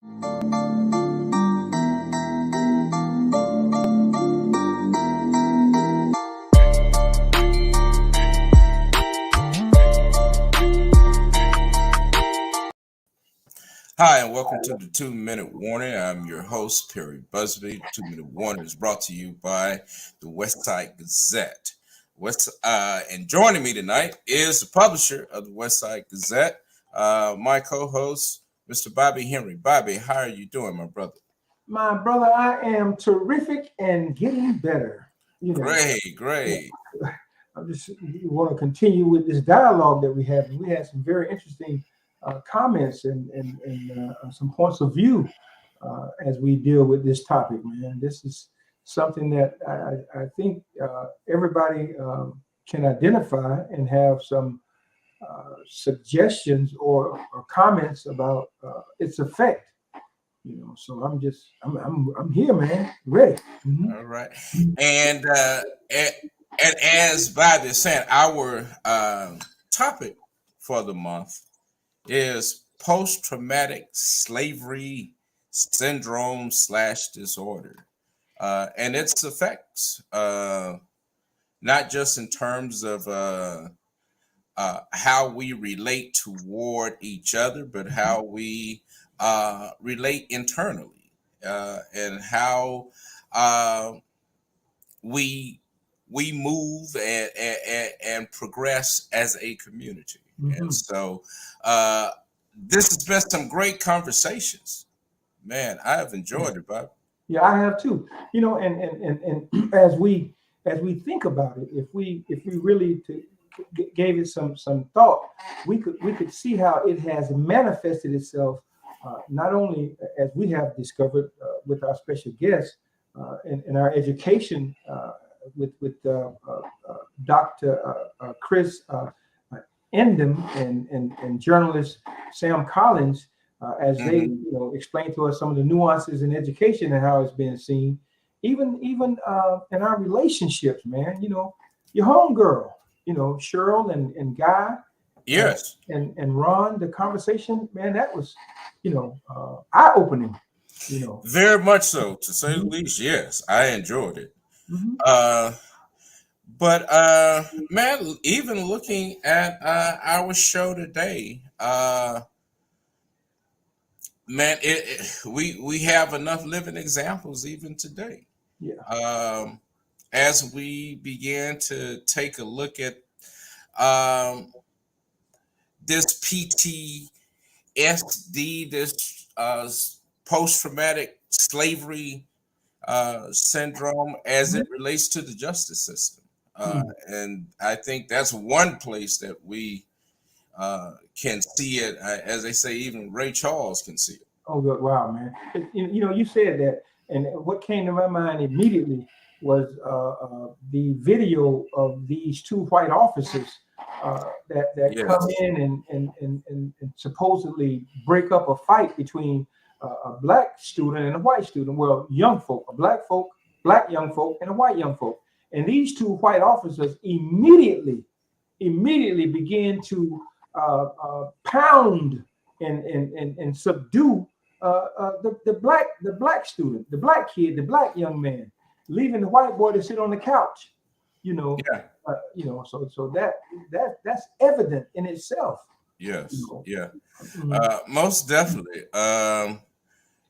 Hi, and welcome to the 2-Minute Warning. I'm your host, Perry Busby. 2-Minute Warning is brought to you by the Westside Gazette. And joining me tonight is the publisher of the Westside Gazette, my co-host, Mr. Bobby Henry. Bobby, how are you doing, my brother? My brother, I am terrific and getting better. Great. I just want to continue with this dialogue that we have. We had some very interesting comments and some points of view as we deal with this topic, man. This is something that I think everybody can identify and have some suggestions or comments about its effect. So I'm here, man, ready. Mm-hmm. All right, and as Bobby is saying, our topic for the month is post-traumatic slavery syndrome / disorder, and its effects, not just in terms of how we relate toward each other, but how we relate internally, and how we move and progress as a community. Mm-hmm. And so this has been some great conversations, man. I have enjoyed it, Bob. Yeah, I have too. And as we think about it, if we really gave it some thought, we could see how it has manifested itself, not only as we have discovered with our special guests in our education with Dr. Chris Endem and journalist Sam Collins, as they explain to us some of the nuances in education and how it's been seen, even in our relationships, man. Your homegirl, Cheryl and Guy, yes, and Ron. The conversation, man, that was eye-opening. Very much so, to say the least. Yes, I enjoyed it. Mm-hmm. But man, even looking at our show today, man, we have enough living examples even today. Yeah. As we began to take a look at this PTSD, this post-traumatic slavery syndrome as it relates to the justice system. And I think that's one place that we can see it. As they say, even Ray Charles can see it. Oh, good. Wow, man. You said that, and what came to my mind immediately was the video of these two white officers that yes. come in and supposedly break up a fight between a black student and a white student. Well, young folk, black young folk, and a white young folk. And these two white officers immediately began to pound and subdue the black student, the black kid, the black young man, leaving the white boy to sit on the couch. Yeah. So that's evident in itself. Yes. Yeah. Most definitely.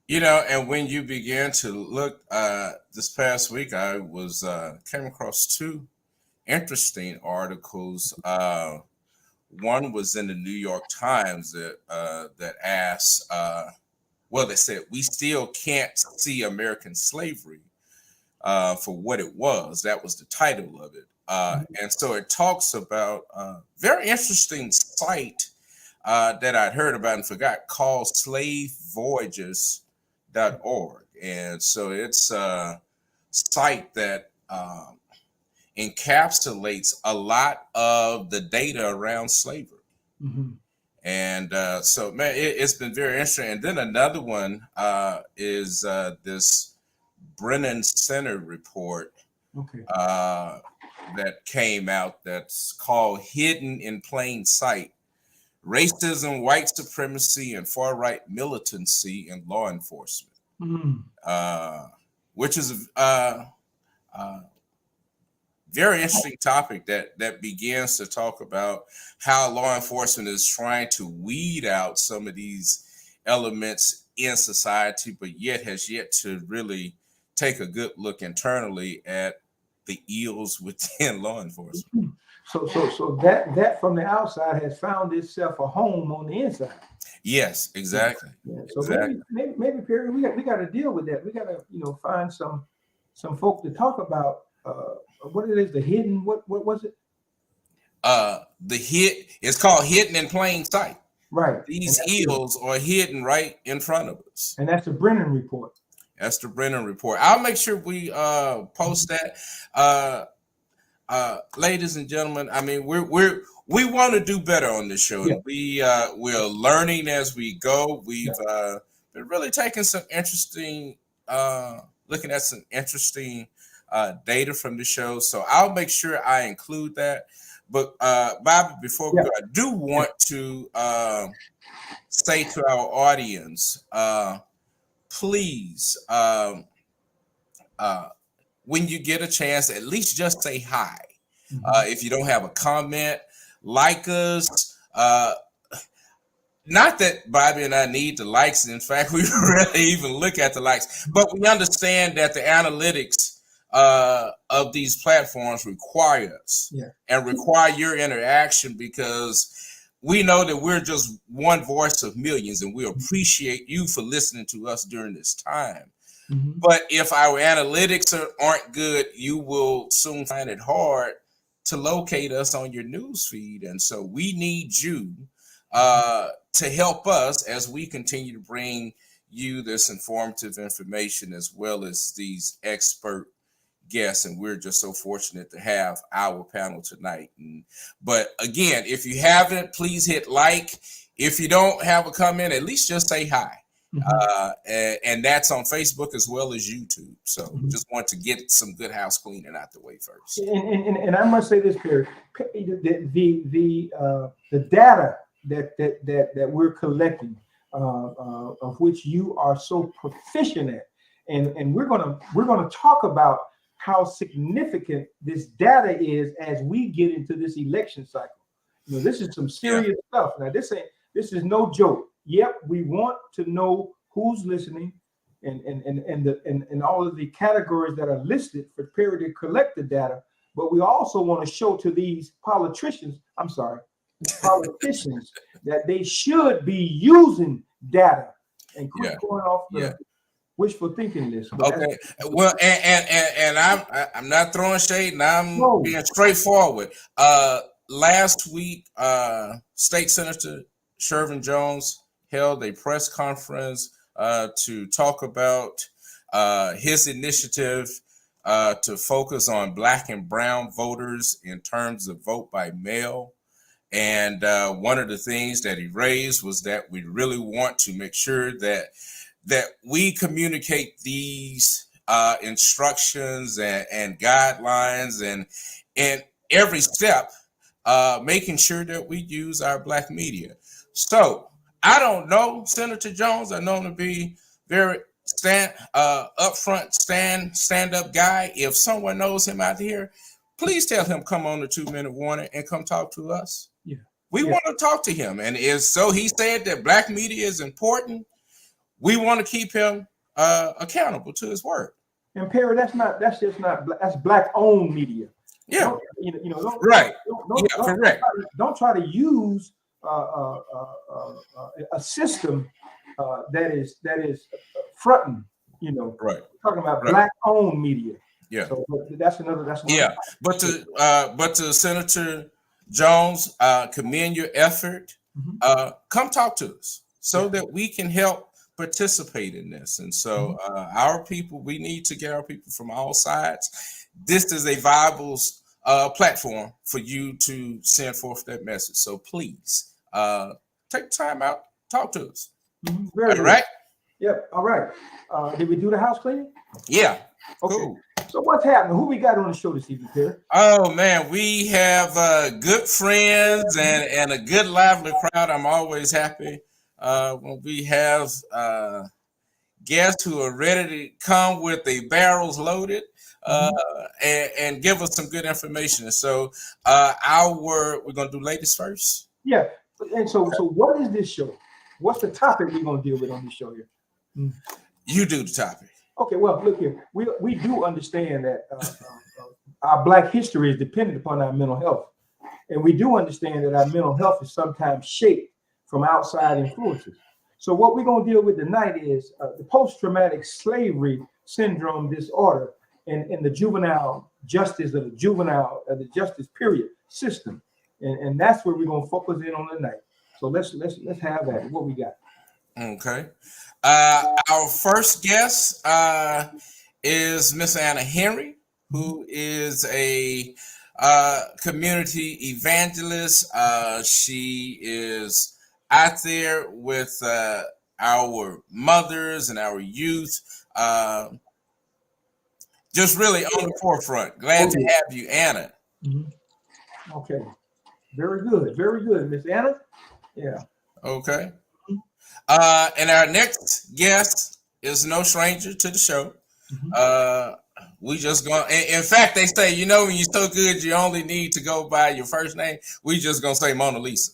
And when you began to look this past week, I was came across two interesting articles. One was in the New York Times that asked, they said, we still can't see American slavery for what it was. That was the title of it. And so it talks about a very interesting site that I'd heard about and forgot, called slavevoyages.org. And so it's a site that encapsulates a lot of the data around slavery. Mm-hmm. And so, man, it's been very interesting. And then another one is this Brennan Report that came out that's called Hidden in Plain Sight: racism, white supremacy, and far-right militancy in law enforcement, which is a very interesting topic that begins to talk about how law enforcement is trying to weed out some of these elements in society, but yet has yet to really take a good look internally at the ills within law enforcement. So that from the outside has found itself a home on the inside. Yes, exactly. Yeah. So exactly. maybe Perry, we got to deal with that. We got to find some folk to talk about what it is, the hidden. What was it? The hit. It's called hidden in plain sight. Right. These ills are hidden right in front of us. And that's the Brennan Report. That's the Brennan Report. I'll make sure we post that. Ladies and gentlemen, I mean, we want to do better on this show. Yeah. We're learning as we go. We've been really taking some interesting, looking at some interesting data from the show. So I'll make sure I include that. But Bobby, before we go, I do want to say to our audience, please, when you get a chance, at least just say hi. If you don't have a comment, like us. Not that Bobby and I need the likes. In fact, we rarely even look at the likes, but we understand that the analytics of these platforms require us and require your interaction, because we know that we're just one voice of millions, and we appreciate you for listening to us during this time. But if our analytics aren't good, you will soon find it hard to locate us on your news feed. And so we need you to help us as we continue to bring you this informative information, as well as these expert guests. And we're just so fortunate to have our panel tonight. But again, if you haven't, please hit like. If you don't have a comment, at least just say hi. And that's on Facebook as well as YouTube. So just want to get some good house cleaning out the way first. And I must say this, Perry, the data that we're collecting, of which you are so proficient at, and we're gonna talk about how significant this data is as we get into this election cycle. This is some serious stuff. Now, this is no joke. Yep, we want to know who's listening and all of the categories that are listed for Perry to collect the data. But we also want to show to these politicians that they should be using data and quit going off the wishful thinking list. Okay. Well, and I'm not throwing shade, and I'm being straightforward. Last week, State Senator Shervin Jones held a press conference to talk about his initiative to focus on Black and brown voters in terms of vote by mail. And one of the things that he raised was that we really want to make sure that we communicate these instructions and guidelines and every step, making sure that we use our Black media. So I don't know Senator Jones. I know him to be very upfront, stand-up guy. If someone knows him out here, please tell him come on the 2-minute warning and come talk to us. We want to talk to him. And he said that Black media is important. We want to keep him accountable to his word. And Perry, that's Black-owned media. Yeah. Correct. Don't try to use a system that is fronting. Right. Talking about Black-owned media. Yeah. So that's another. But to Senator Jones, commend your effort. Come talk to us so that we can help participate in this. And so our people, we need to get our people from all sides. This is a viable platform for you to send forth that message. So please take time out, talk to us. All right. Yep. All right. Did we do the house cleaning? Yeah. Okay. Cool. So what's happening? Who we got on the show this evening, Perry? Oh man, we have good friends and a good lively crowd. I'm always happy when we have guests who are ready to come with their barrels loaded and give us some good information. So we're gonna do ladies first. Yeah. And so what is this show? What's the topic we're gonna deal with on this show here? You do the topic. Okay, well, look here. We do understand that our Black history is dependent upon our mental health. And we do understand that our mental health is sometimes shaped from outside influences. So what we're going to deal with tonight is the post-traumatic slavery syndrome disorder and the juvenile justice of the justice period system. And that's where we're going to focus in on tonight. So let's have that. What we got? Okay. Our first guest is Miss Anna Henry, who is a community evangelist. She is out there with our mothers and our youth, just really on the forefront. Glad to have you, Anna. Okay. Very good, Miss Anna. Yeah. Okay. And our next guest is no stranger to the show. We just gonna, in fact, they say, you know, when you're so good, you only need to go by your first name. We just gonna say Monalisa.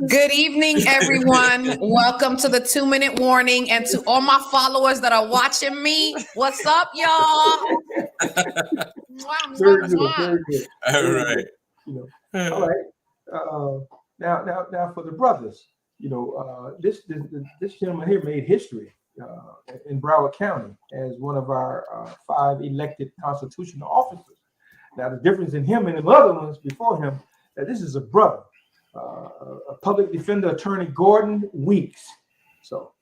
Good evening, everyone. Welcome to the 2-minute warning, and to all my followers that are watching me. What's up, y'all? Very good. All right. All right. Now for the brothers, this gentleman here made history in Broward County as one of our 5 elected constitutional officers. Now the difference in him and the other ones before him, that this is a brother, a public defender, Attorney Gordon Weeks. So,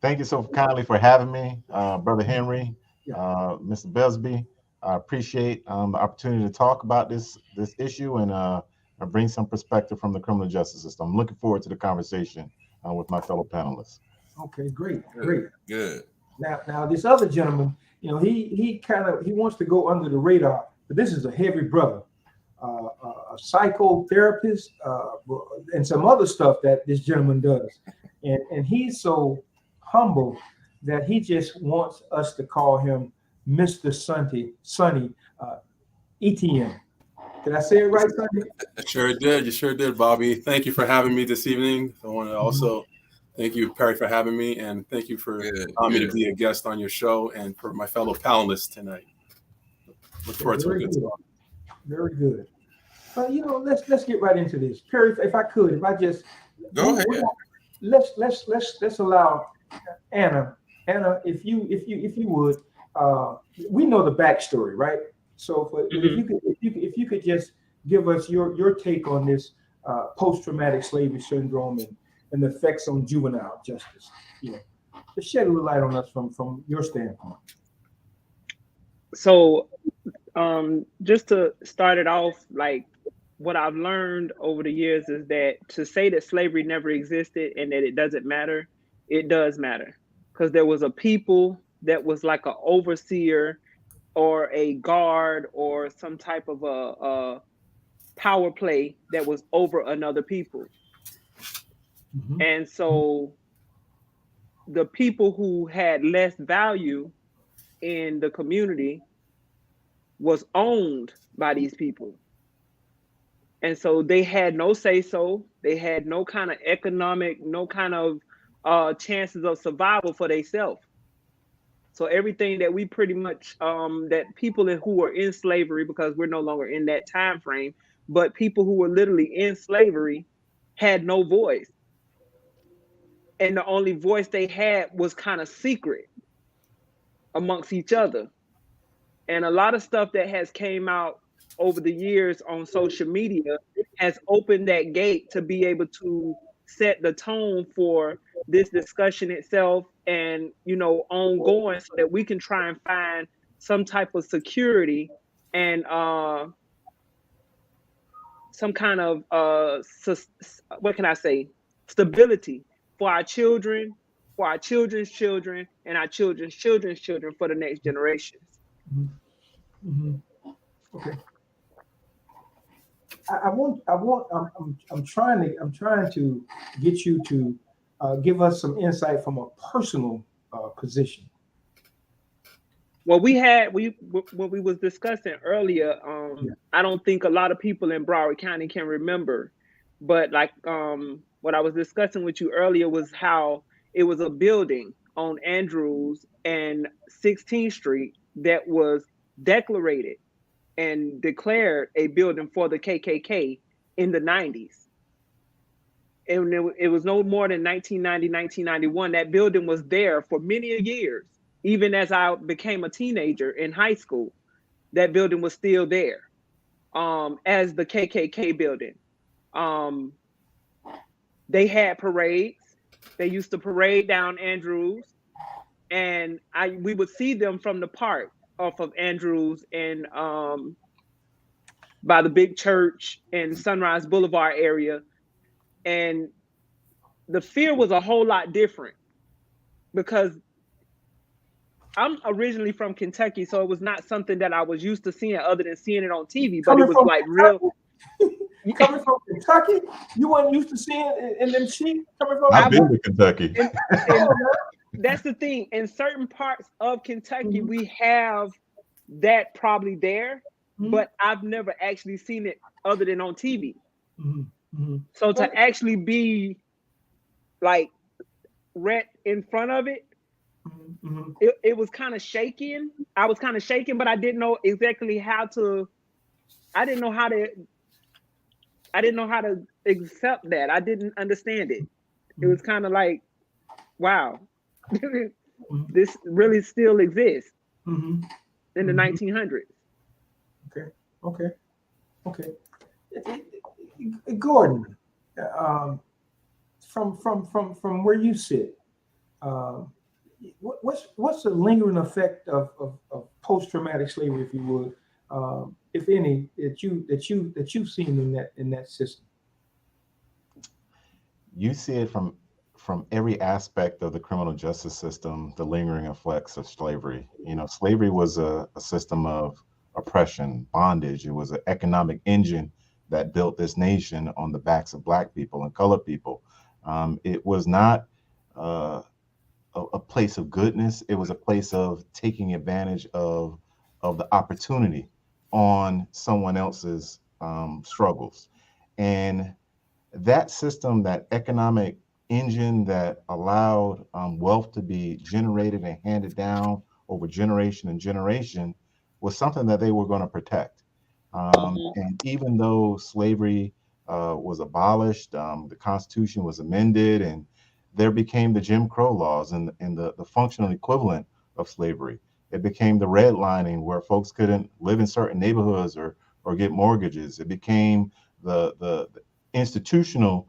thank you so kindly for having me, Brother Henry, Mr. Busby. I appreciate the opportunity to talk about this issue and bring some perspective from the criminal justice system. I'm looking forward to the conversation with my fellow panelists. Okay, great. Good. Now this other gentleman, he wants to go under the radar, but this is a heavy brother, a psychotherapist, and some other stuff that this gentleman does, and he's so humble that he just wants us to call him Mr. Sonny Etienne. Did I say it right, Sonny? You sure did, Bobby. Thank you for having me this evening. I want to also thank you, Perry, for having me, and thank you for allowing me to be a guest on your show, and for my fellow panelists tonight. Look forward to a good talk. Very good. Let's get right into this, Perry. If I just go ahead. Let's allow Anna. Anna, if you would, we know the backstory, right? So if you could just give us your take on this post-traumatic slavery syndrome and the effects on juvenile justice, to shed a little light on us from your standpoint. So just to start it off, like what I've learned over the years is that to say that slavery never existed and that it doesn't matter, it does matter, because there was a people that was like an overseer or a guard or some type of a power play that was over another people. And so the people who had less value in the community was owned by these people. And so they had no say-so. They had no kind of economic, no kind of chances of survival for themselves. So everything that we pretty much, that people who were in slavery, because we're no longer in that time frame, but people who were literally in slavery had no voice. And the only voice they had was kind of secret amongst each other. And a lot of stuff that has came out over the years on social media has opened that gate to be able to set the tone for this discussion itself and, ongoing, so that we can try and find some type of security and some kind of, what can I say, stability for our children for our children's children and our children's children's children for the next generations. Okay. I'm trying to get you to give us some insight from a personal position. Well, what we was discussing earlier, I don't think a lot of people in Broward County can remember, but like what I was discussing with you earlier was how it was a building on Andrews and 16th Street that was declared and declared a building for the KKK in the 90s. And it was no more than 1990, 1991. That building was there for many years. Even as I became a teenager in high school, that building was still there as the KKK building. They had parades. They used to parade down Andrews, and we would see them from the park off of Andrews and by the big church and Sunrise Boulevard area. And the fear was a whole lot different because I'm originally from Kentucky, so it was not something that I was used to seeing other than seeing it on TV, but it was like real. Coming from Kentucky, you weren't used to seeing it in them sheep coming from. I've been to Kentucky. And that's the thing. In certain parts of Kentucky, we have that probably there, but I've never actually seen it other than on TV. So to actually be like right in front of it, it was kind of shaking. I was kind of shaking, but I didn't know exactly how to. I didn't know how to accept that. I didn't understand it. It was kind of like, wow, this really still exists in the 1900s. Okay. Gordon, from where you sit, what's the lingering effect of post-traumatic slavery, if you would, if any, that you've seen in that system? You see it from every aspect of the criminal justice system, the lingering effects of slavery. You know, slavery was a system of oppression, bondage. It was an economic engine that built this nation on the backs of Black people and colored people. It was not a place of goodness. It was a place of taking advantage of the opportunity on someone else's struggles. And that system, that economic engine that allowed wealth to be generated and handed down over generation and generation, was something that they were going to protect. And even though slavery was abolished, the Constitution was amended, and there became the Jim Crow laws and the functional equivalent of slavery. It became the redlining, where folks couldn't live in certain neighborhoods or get mortgages. It became the institutional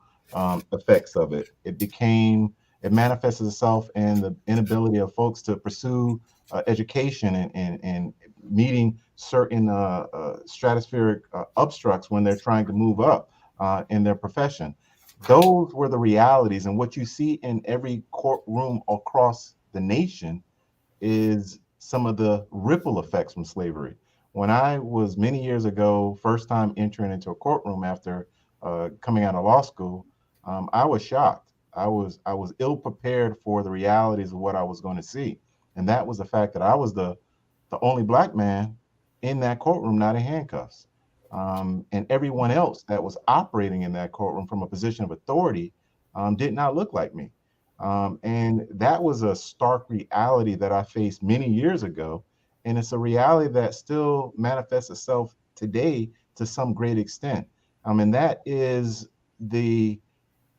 effects of it. It manifested itself in the inability of folks to pursue education and meeting certain stratospheric upstructs when they're trying to move up in their profession. Those were the realities, and what you see in every courtroom across the nation is some of the ripple effects from slavery. When I was many years ago, first time entering into a courtroom after coming out of law school, I was shocked. I was ill prepared for the realities of what I was going to see. And that was the fact that I was the only Black man in that courtroom not in handcuffs. And everyone else that was operating in that courtroom from a position of authority did not look like me. And that was a stark reality that I faced many years ago. And it's a reality that still manifests itself today to some great extent. And that is the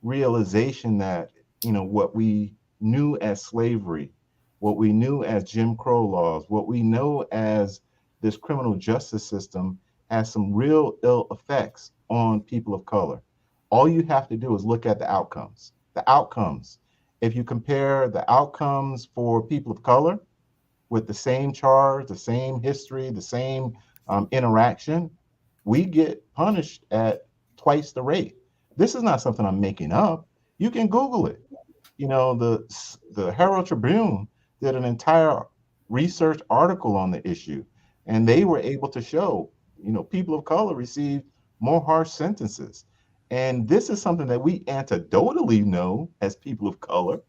realization that, you know, what we knew as slavery, what we knew as Jim Crow laws, what we know as this criminal justice system has some real ill effects on people of color. All you have to do is look at the outcomes. The outcomes. If you compare the outcomes for people of color with the same charge, the same history, the same interaction, we get punished at twice the rate. This is not something I'm making up. You can Google it. the Herald Tribune did an entire research article on the issue, and they were able to show, people of color received more harsh sentences. And this is something that we anecdotally know as people of color,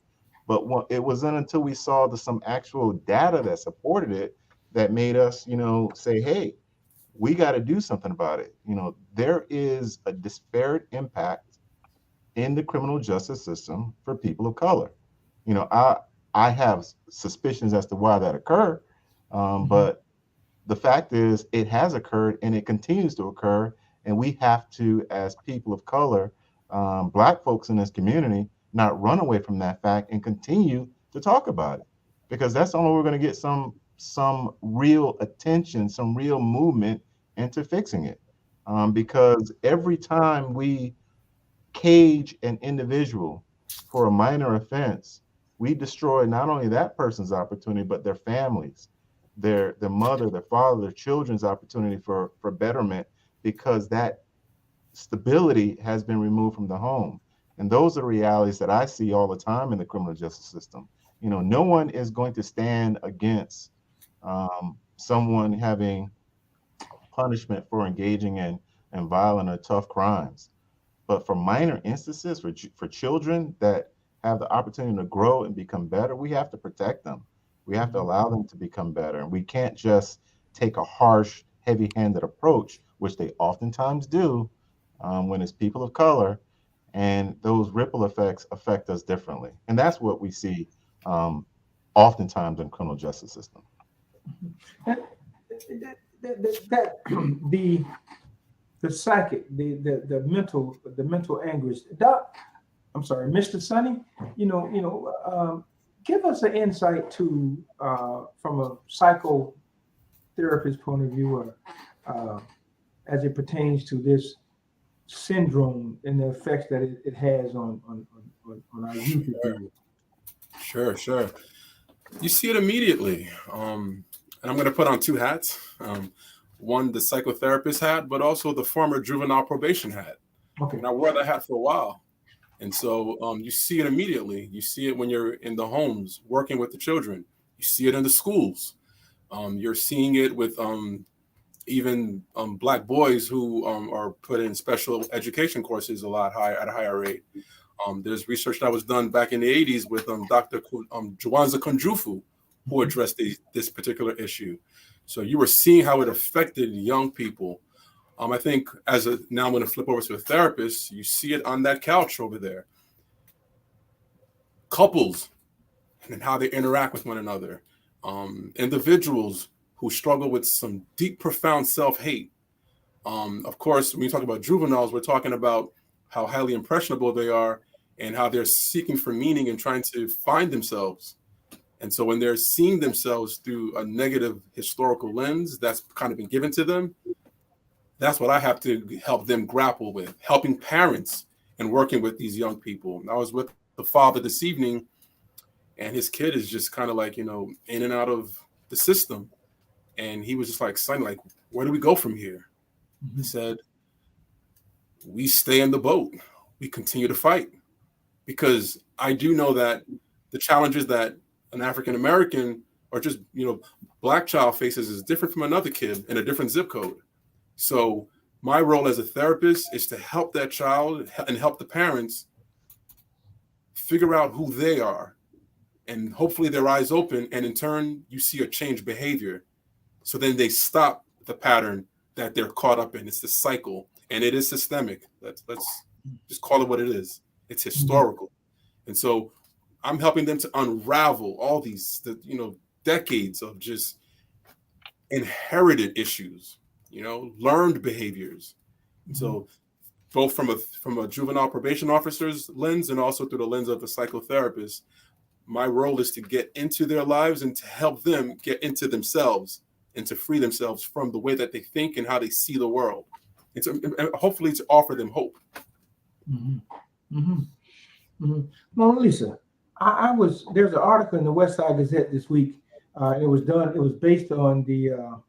but it wasn't until we saw some actual data that supported it that made us, say, hey, we got to do something about it. There is a disparate impact in the criminal justice system for people of color. I have suspicions as to why that occurred, but the fact is it has occurred and it continues to occur. And we have to, as people of color, Black folks in this community, not run away from that fact and continue to talk about it, because that's the only way we're going to get some real attention, some real movement into fixing it. Because every time we cage an individual for a minor offense, we destroy not only that person's opportunity, but their families, their mother, their father, their children's opportunity for betterment, because that stability has been removed from the home. And those are realities that I see all the time in the criminal justice system. No one is going to stand against someone having punishment for engaging in violent or tough crimes. But for minor instances, for children that have the opportunity to grow and become better, we have to protect them. We have to allow them to become better. And we can't just take a harsh, heavy-handed approach, which they oftentimes do when it's people of color, and those ripple effects affect us differently. And that's what we see oftentimes in the criminal justice system. The psychic, the mental anguish. I'm sorry, Mr. Sonny, give us an insight to from a psychotherapist point of view, or as it pertains to this syndrome and the effects that it has on our youth. Sure. You see it immediately. And I'm going to put on two hats. One, the psychotherapist hat, but also the former juvenile probation hat. Okay. And I wore that hat for a while. And so you see it immediately. You see it when you're in the homes working with the children. You see it in the schools. You're seeing it with even Black boys who are put in special education courses at a higher rate. There's research that was done back in the 80s with Dr. Juwanza Kunjufu, who addressed this particular issue. So you were seeing how it affected young people. I think now I'm going to flip over to a therapist. You see it on that couch over there. Couples and how they interact with one another. Individuals who struggle with some deep, profound self-hate. Of course, when we talk about juveniles, we're talking about how highly impressionable they are and how they're seeking for meaning and trying to find themselves. And so when they're seeing themselves through a negative historical lens that's kind of been given to them, that's what I have to help them grapple with, helping parents and working with these young people. I was with the father this evening, and his kid is just kind of like, in and out of the system. And he was just like, son, like, where do we go from here? He said, we stay in the boat. We continue to fight. Because I do know that the challenges that an African-American or just, Black child faces is different from another kid in a different zip code. So my role as a therapist is to help that child and help the parents figure out who they are, and hopefully their eyes open, and in turn you see a changed behavior. So then they stop the pattern that they're caught up in. It's the cycle, and it is systemic. Let's just call it what it is. It's historical. And so I'm helping them to unravel all these, decades of just inherited issues, learned behaviors. And so both from a juvenile probation officer's lens and also through the lens of a psychotherapist, my role is to get into their lives and to help them get into themselves and to free themselves from the way that they think and how they see the world. And hopefully to offer them hope. Monalisa, there's an article in the West Side Gazette this week. It was based on the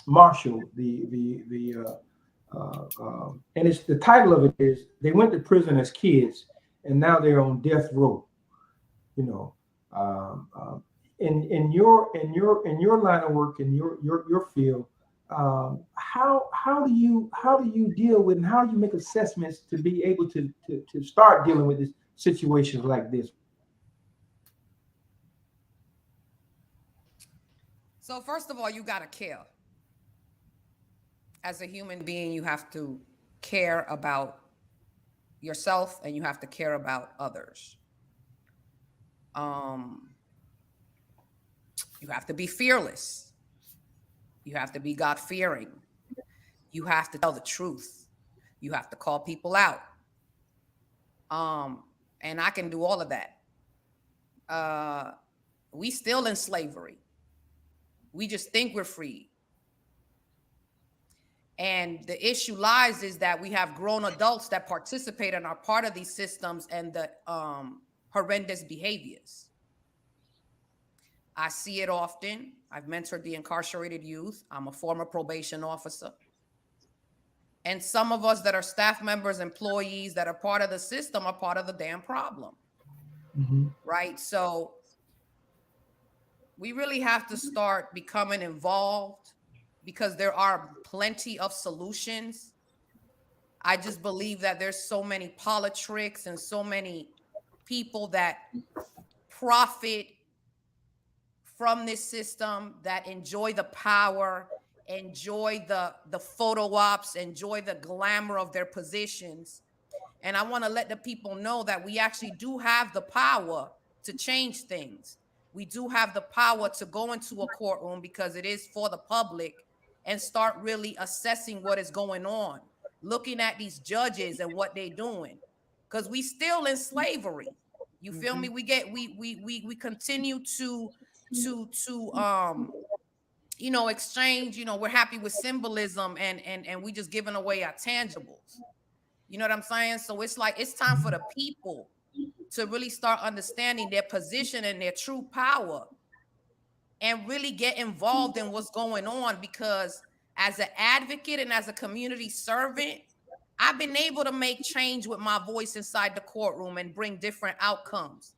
Marshall, and it's the title of it is "They Went to Prison as Kids and now they're on death row. You know, in your line of work, in your field, how do you deal with, and how do you make assessments to be able to start dealing with this situations like this? So first of all, you got to care. As a human being, you have to care about yourself and you have to care about others. You have to be fearless. You have to be God-fearing. You have to tell the truth. You have to call people out. And I can do all of that. We still in slavery. We just think we're free. And the issue lies is that we have grown adults that participate and are part of these systems and the horrendous behaviors. I see it often. I've mentored the incarcerated youth. I'm a former probation officer. And some of us that are staff members, employees that are part of the system are part of the damn problem. Mm-hmm. Right? So we really have to start becoming involved because there are plenty of solutions. I just believe that there's so many politricks and so many people that profit from this system, that enjoy the power, enjoy the photo ops, enjoy the glamour of their positions. And I want to let the people know that we actually do have the power to change things. We do have the power to go into a courtroom because it is for the public and start really assessing what is going on, looking at these judges and what they're doing, because we still in slavery. You feel me? We continue to exchange, we're happy with symbolism and we just giving away our tangibles. You know what I'm saying? So it's like, it's time for the people to really start understanding their position and their true power and really get involved in what's going on, because as an advocate and as a community servant, I've been able to make change with my voice inside the courtroom and bring different outcomes.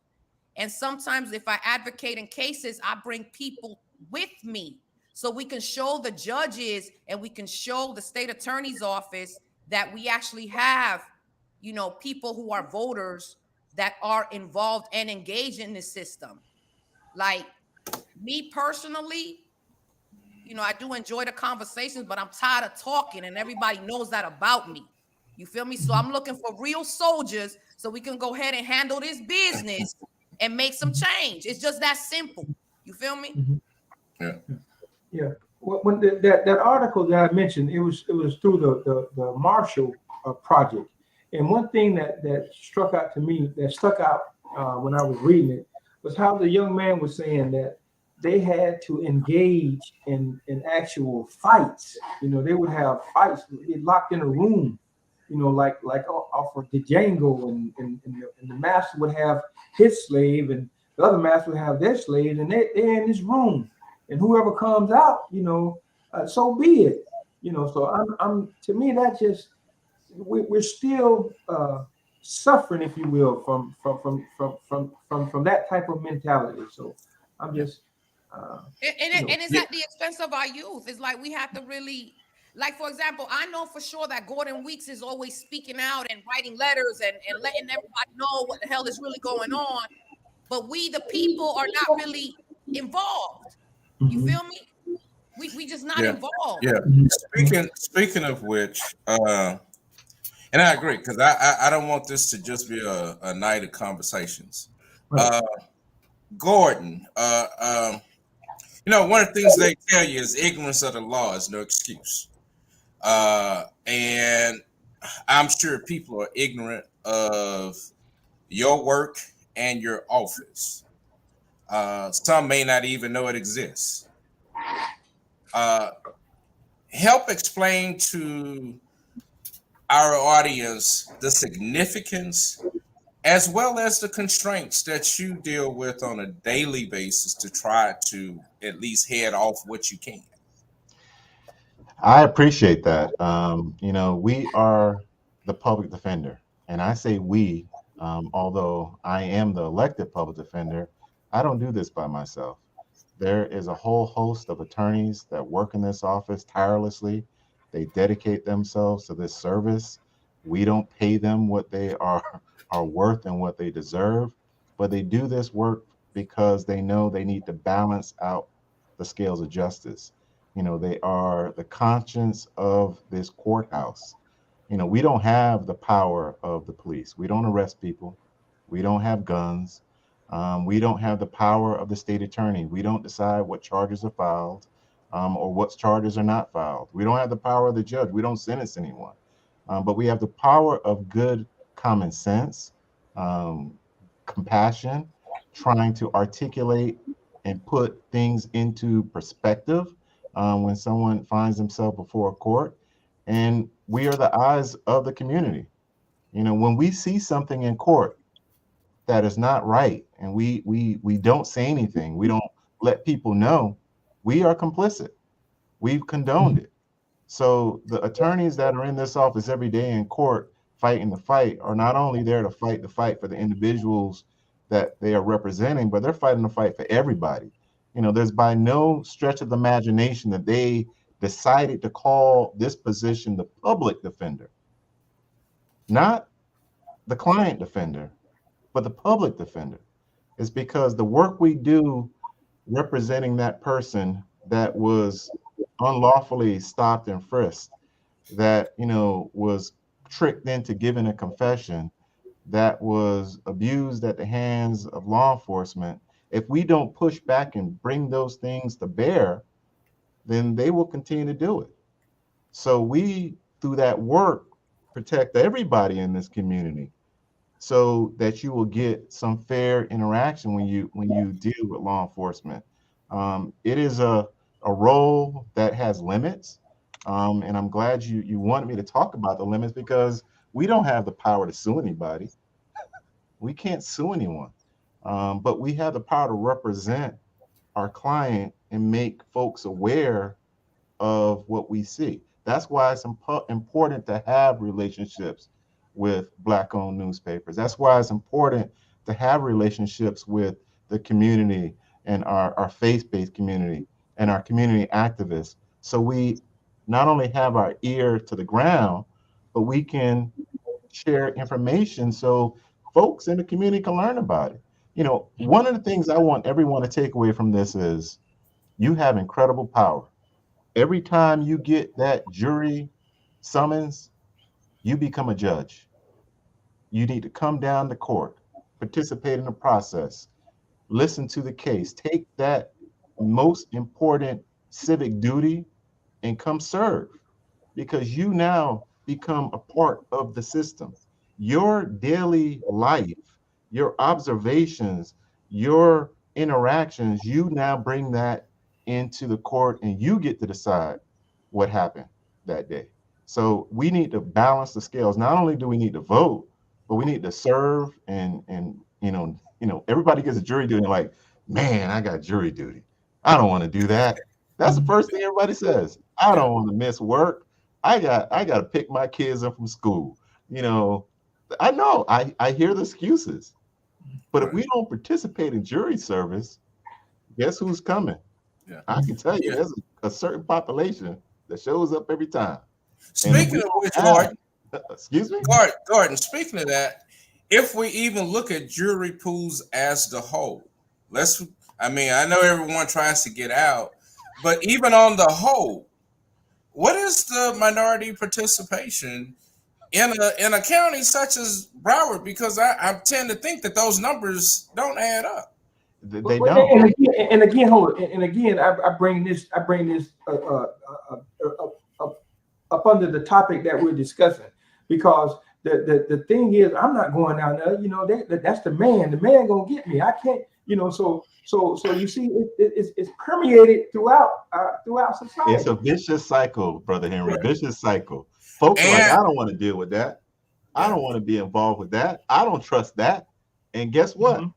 And sometimes if I advocate in cases, I bring people with me so we can show the judges and we can show the state attorney's office that we actually have, people who are voters that are involved and engaged in this system. Like me personally, I do enjoy the conversations, but I'm tired of talking and everybody knows that about me. You feel me? So I'm looking for real soldiers so we can go ahead and handle this business and make some change. It's just that simple. You feel me? Mm-hmm. Yeah. When that article that I mentioned, it was through the Marshall Project. And one thing that stuck out when I was reading it was how the young man was saying that they had to engage in actual fights. They would have fights, they locked in a room, like off of the Django, and the master would have his slave and the other master would have their slave, and they're in this room, and whoever comes out, so be it. So I'm to me that just we're still suffering, if you will, from that type of mentality. So I'm just and it's at the expense of our youth. It's like we have to really, like, for example, I know for sure that Gordon Weeks is always speaking out and writing letters and letting everybody know what the hell is really going on. But we, the people, are not really involved. You feel me? We just not involved. Yeah. Speaking of which, and I agree, because I don't want this to just be a night of conversations. Gordon, one of the things they tell you is ignorance of the law is no excuse. And I'm sure people are ignorant of your work and your office. Some may not even know it exists. Help explain to our audience the significance as well as the constraints that you deal with on a daily basis to try to at least head off what you can. I appreciate that. We are the public defender, and I say we Although I am the elected public defender, I don't do this by myself. There is a whole host of attorneys that work in this office tirelessly. They dedicate themselves to this service. We don't pay them what they are worth and what they deserve, but they do this work because they know they need to balance out the scales of justice. They are the conscience of this courthouse. We don't have the power of the police. We don't arrest people. We don't have guns. We don't have the power of the state attorney. We don't decide what charges are filed or what charges are not filed. We don't have the power of the judge. We don't sentence anyone. But we have the power of good common sense, compassion, trying to articulate and put things into perspective when someone finds themselves before a court. And we are the eyes of the community. When we see something in court that is not right, and we don't say anything, we don't let people know, we are complicit. We've condoned it. So the attorneys that are in this office every day in court fighting the fight are not only there to fight the fight for the individuals that they are representing, but they're fighting the fight for everybody. There's by no stretch of the imagination that they decided to call this position the public defender, not the client defender, but the public defender. Is because the work we do representing that person that was unlawfully stopped and frisked, that was tricked into giving a confession, that was abused at the hands of law enforcement. If we don't push back and bring those things to bear, then they will continue to do it. So we, through that work, protect everybody in this community, so that you will get some fair interaction when you deal with law enforcement. It is a role that has limits, and I'm glad you wanted me to talk about the limits, because we don't have the power to sue anybody. We can't sue anyone, but we have the power to represent our client and make folks aware of what we see. That's why it's important to have relationships with Black-owned newspapers. That's why it's important to have relationships with the community and our faith-based community and our community activists. So we not only have our ear to the ground, but we can share information so folks in the community can learn about it. One of the things I want everyone to take away from this is you have incredible power. Every time you get that jury summons, you become a judge. You need to come down to court, participate in the process, listen to the case, take that most important civic duty and come serve, because you now become a part of the system. Your daily life, your observations, your interactions, you now bring that into the court and you get to decide what happened that day. So we need to balance the scales. Not only do we need to vote, but we need to serve, and everybody gets a jury duty. Like, man, I got jury duty. I don't want to do that. That's the first thing everybody says. I don't want to miss work. I got to pick my kids up from school. I know I hear the excuses, but if we don't participate in jury service, guess who's coming? Yeah. I can tell you, there's a certain population that shows up every time. Speaking of which, Gordon, excuse me, Gordon. Speaking of that, if we even look at jury pools as the whole, I know everyone tries to get out, but even on the whole, what is the minority participation in a county such as Broward? Because I tend to think that those numbers don't add up. They don't. And again, hold on. And again, I bring this up under the topic that we're discussing, because the thing is, I'm not going down there. That's the man. The man gonna get me. I can't. So you see, it's permeated throughout society. It's a vicious cycle, Brother Henry. Vicious cycle. Folks are like, I don't want to deal with that. I don't want to be involved with that. I don't trust that. And guess what? Mm-hmm.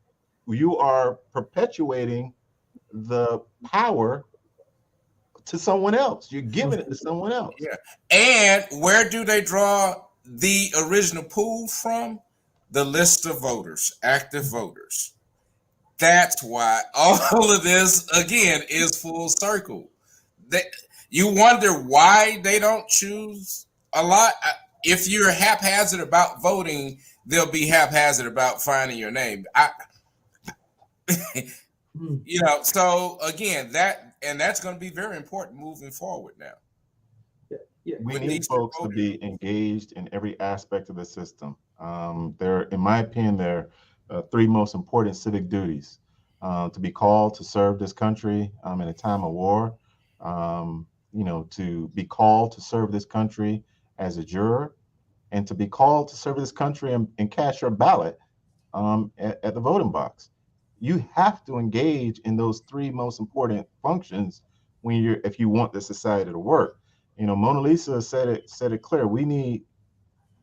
You are perpetuating the power to someone else. You're giving it to someone else. Yeah. And where do they draw the original pool from? the list of voters, active voters. That's why all of this again is full circle. They, you wonder why they don't choose a lot. If you're haphazard about voting, they'll be haphazard about finding your name. You know, so again, that's going to be very important moving forward now. We need folks to be engaged in every aspect of the system. There, in my opinion, there are three most important civic duties: to be called to serve this country in a time of war, you know, to be called to serve this country as a juror, and to be called to serve this country and cast your ballot at the voting box. You have to engage in those three most important functions if you want the society to work. You know, Monalisa said it clear. We need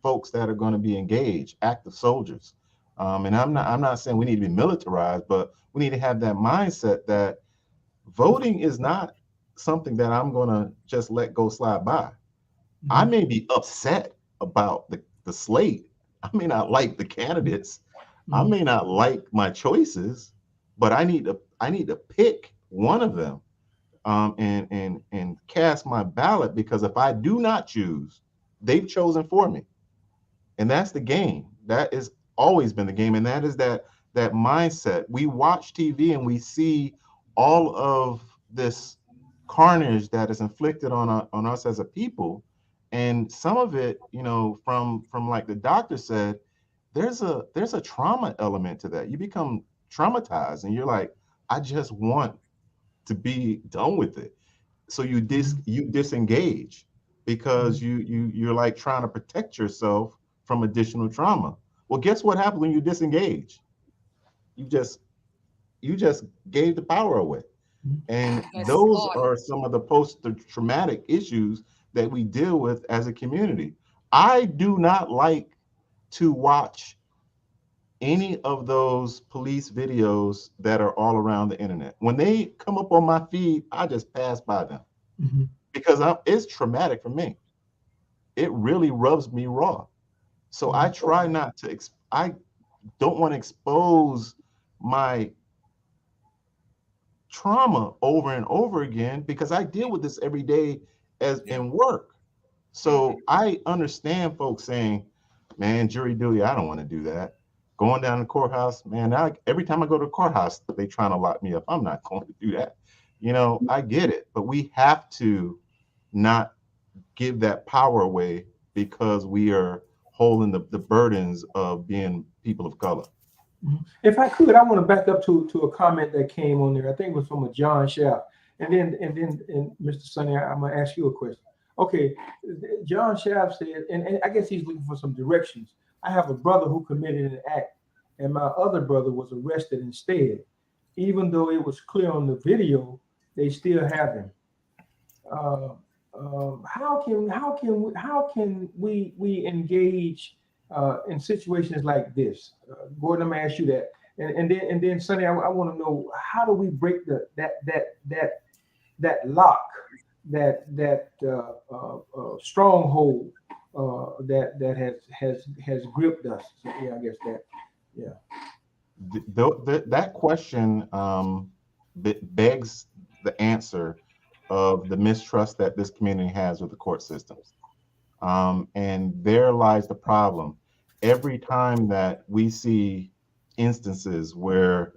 folks that are going to be engaged, active soldiers. And I'm not saying we need to be militarized, but we need to have that mindset that voting is not something that I'm going to just let go slide by. Mm-hmm. I may be upset about the slate. I may not like the candidates. Mm-hmm. I may not like my choices, but I need to pick one of them and cast my ballot, because if I do not choose, they've chosen for me. And that's the game. That has always been the game. And that is that mindset. We watch TV and we see all of this carnage that is inflicted on us as a people. And some of it, you know, from like the doctor said, there's a trauma element to that. You become traumatized and you're like, I just want to be done with it. So you disengage because you're like trying to protect yourself from additional trauma. Well, guess what happens when you disengage? You just gave the power away. And those are some of the post-traumatic issues that we deal with as a community. I do not like to watch any of those police videos that are all around the internet. When they come up on my feed, I just pass by them because it's traumatic for me. It really rubs me raw. So I try not to, I don't want to expose my trauma over and over again because I deal with this every day in work. So I understand folks saying, man, jury duty, I don't want to do that. Going down to the courthouse, man, every time I go to the courthouse, they trying to lock me up. I'm not going to do that. You know, I get it, but we have to not give that power away because we are holding the burdens of being people of color. If I could, I want to back up to a comment that came on there. I think it was from a John Schaff. And then Mr. Sonny, I'm going to ask you a question. Okay, John Schaff said, and I guess he's looking for some directions. I have a brother who committed an act, and my other brother was arrested instead. Even though it was clear on the video, they still have him. How can we engage in situations like this? Gordon, I'm gonna ask you that, and then Sonny, I want to know, how do we break that lock, that stronghold that has gripped us? So, yeah, I guess that. Yeah. That question begs the answer of the mistrust that this community has with the court systems. And there lies the problem. Every time that we see instances where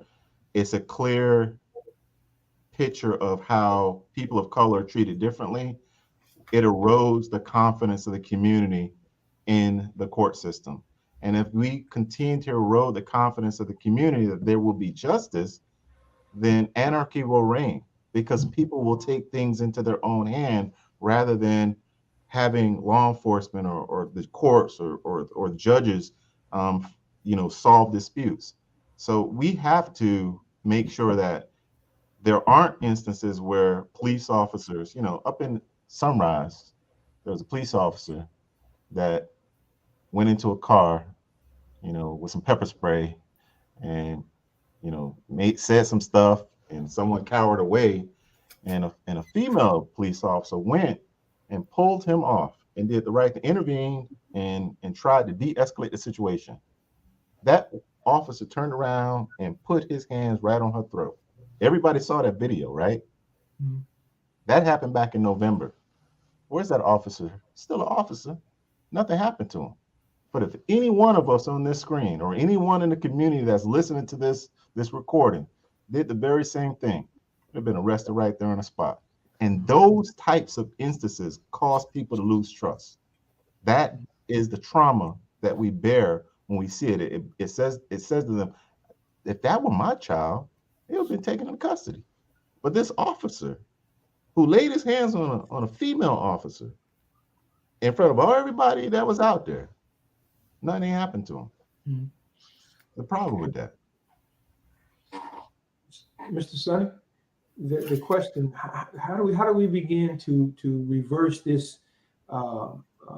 it's a clear picture of how people of color are treated differently, it erodes the confidence of the community in the court system. And if we continue to erode the confidence of the community that there will be justice, then anarchy will reign, because people will take things into their own hand rather than having law enforcement or the courts or judges, solve disputes. So we have to make sure that there aren't instances where police officers, up in Sunrise, there was a police officer that went into a car, with some pepper spray and, said some stuff, and someone cowered away, and a female police officer went and pulled him off and did the right to intervene and tried to de-escalate the situation. That officer turned around and put his hands right on her throat. Everybody saw that video, right? Mm-hmm. That happened back in November. Where's that officer? Still an officer. Nothing happened to him. But if any one of us on this screen or anyone in the community that's listening to this recording did the very same thing, they've been arrested right there on the spot. And those types of instances cause people to lose trust. That is the trauma that we bear when we see it. It says to them, if that were my child, it would have been taken into custody. But this officer who laid his hands on a female officer in front of everybody that was out there, nothing happened to him. Mm-hmm. The problem with that, Mr. Sonny, the question: how do we begin to reverse this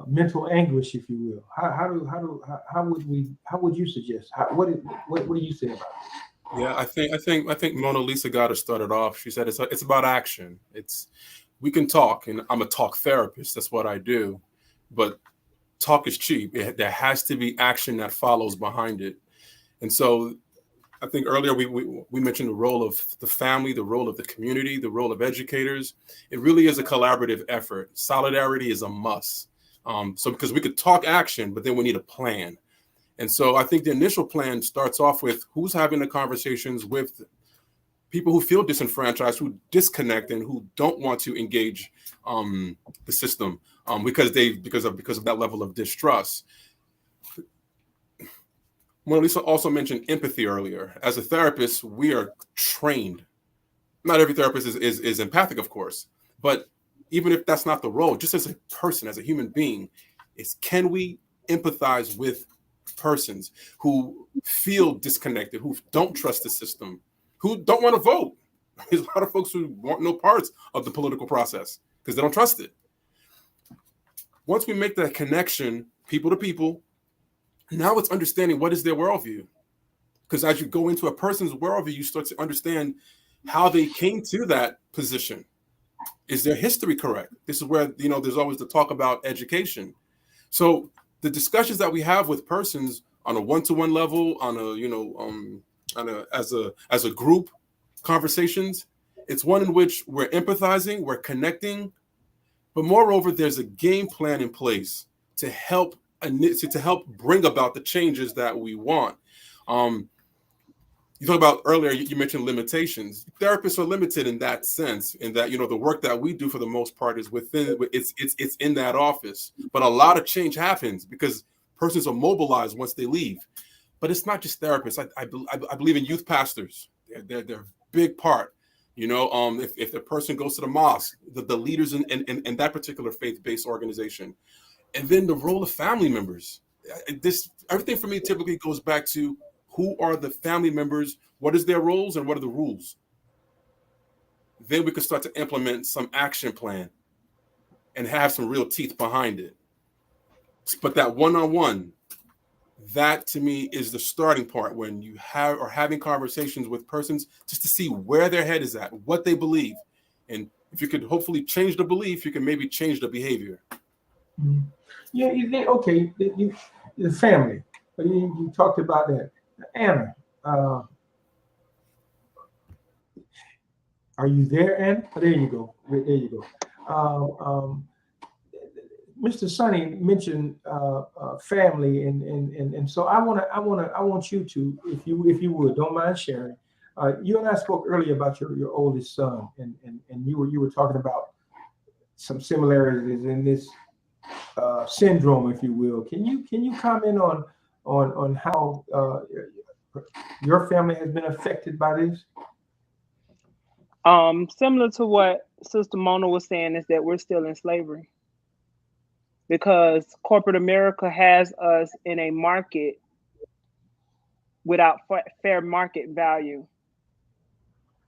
mental anguish, if you will? How would you suggest? What do you say about it? Yeah, I think Monalisa got us started off. She said it's about action. We can talk, and I'm a talk therapist. That's what I do, but talk is cheap. There has to be action that follows behind it. And so I think earlier we mentioned the role of the family, the role of the community, the role of educators. It really is a collaborative effort. Solidarity is a must. So because we could talk action, but then we need a plan. And so I think the initial plan starts off with who's having the conversations with people who feel disenfranchised, who disconnect, and who don't want to engage the system because of that level of distrust. Monalisa also mentioned empathy earlier. As a therapist, we are trained. Not every therapist is empathic, of course, but even if that's not the role, just as a person, as a human being, can we empathize with persons who feel disconnected, who don't trust the system, who don't want to vote? There's a lot of folks who want no parts of the political process because they don't trust it. Once we make that connection, people to people, now it's understanding what is their worldview. Because as you go into a person's worldview, you start to understand how they came to that position. Is their history correct? This is where, there's always the talk about education. So the discussions that we have with persons on a one-to-one level, as a group conversations, it's one in which we're empathizing, we're connecting, but moreover, there's a game plan in place to help bring about the changes that we want. You talked about earlier, you mentioned limitations. Therapists are limited in that sense, in that, the work that we do for the most part is it's in that office. But a lot of change happens because persons are mobilized once they leave. But it's not just therapists. I believe in youth pastors. They're a big part. If the person goes to the mosque, the leaders in that particular faith-based organization. And then the role of family members. Everything for me typically goes back to who are the family members, what is their roles, and what are the rules. Then we can start to implement some action plan and have some real teeth behind it. But that one-on-one, that to me is the starting part when you are having conversations with persons just to see where their head is at, what they believe. And if you could hopefully change the belief, you can maybe change the behavior. Mm-hmm. Yeah, the family. You talked about that. Anna, are you there, Anna? Oh, there you go. Mr. Sonny mentioned family, and so I want you to, if you would, don't mind sharing. You and I spoke earlier about your oldest son, and you were talking about some similarities in this syndrome, if you will. Can you comment on how your family has been affected by this? Similar to what Sister Mona was saying, is that we're still in slavery because corporate America has us in a market without fair market value,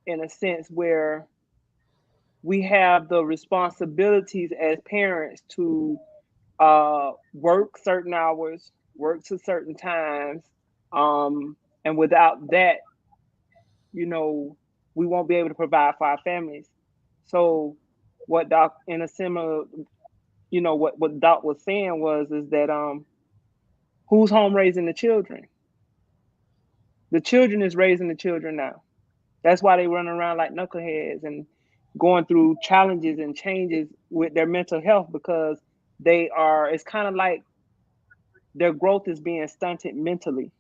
in a sense where we have the responsibilities as parents to work certain hours, work to certain times, and without that, we won't be able to provide for our families. So what Doc, in a similar, what Doc was saying is that who's home raising the children? The children is raising the children now. That's why they run around like knuckleheads and going through challenges and changes with their mental health, because it's kind of like their growth is being stunted mentally,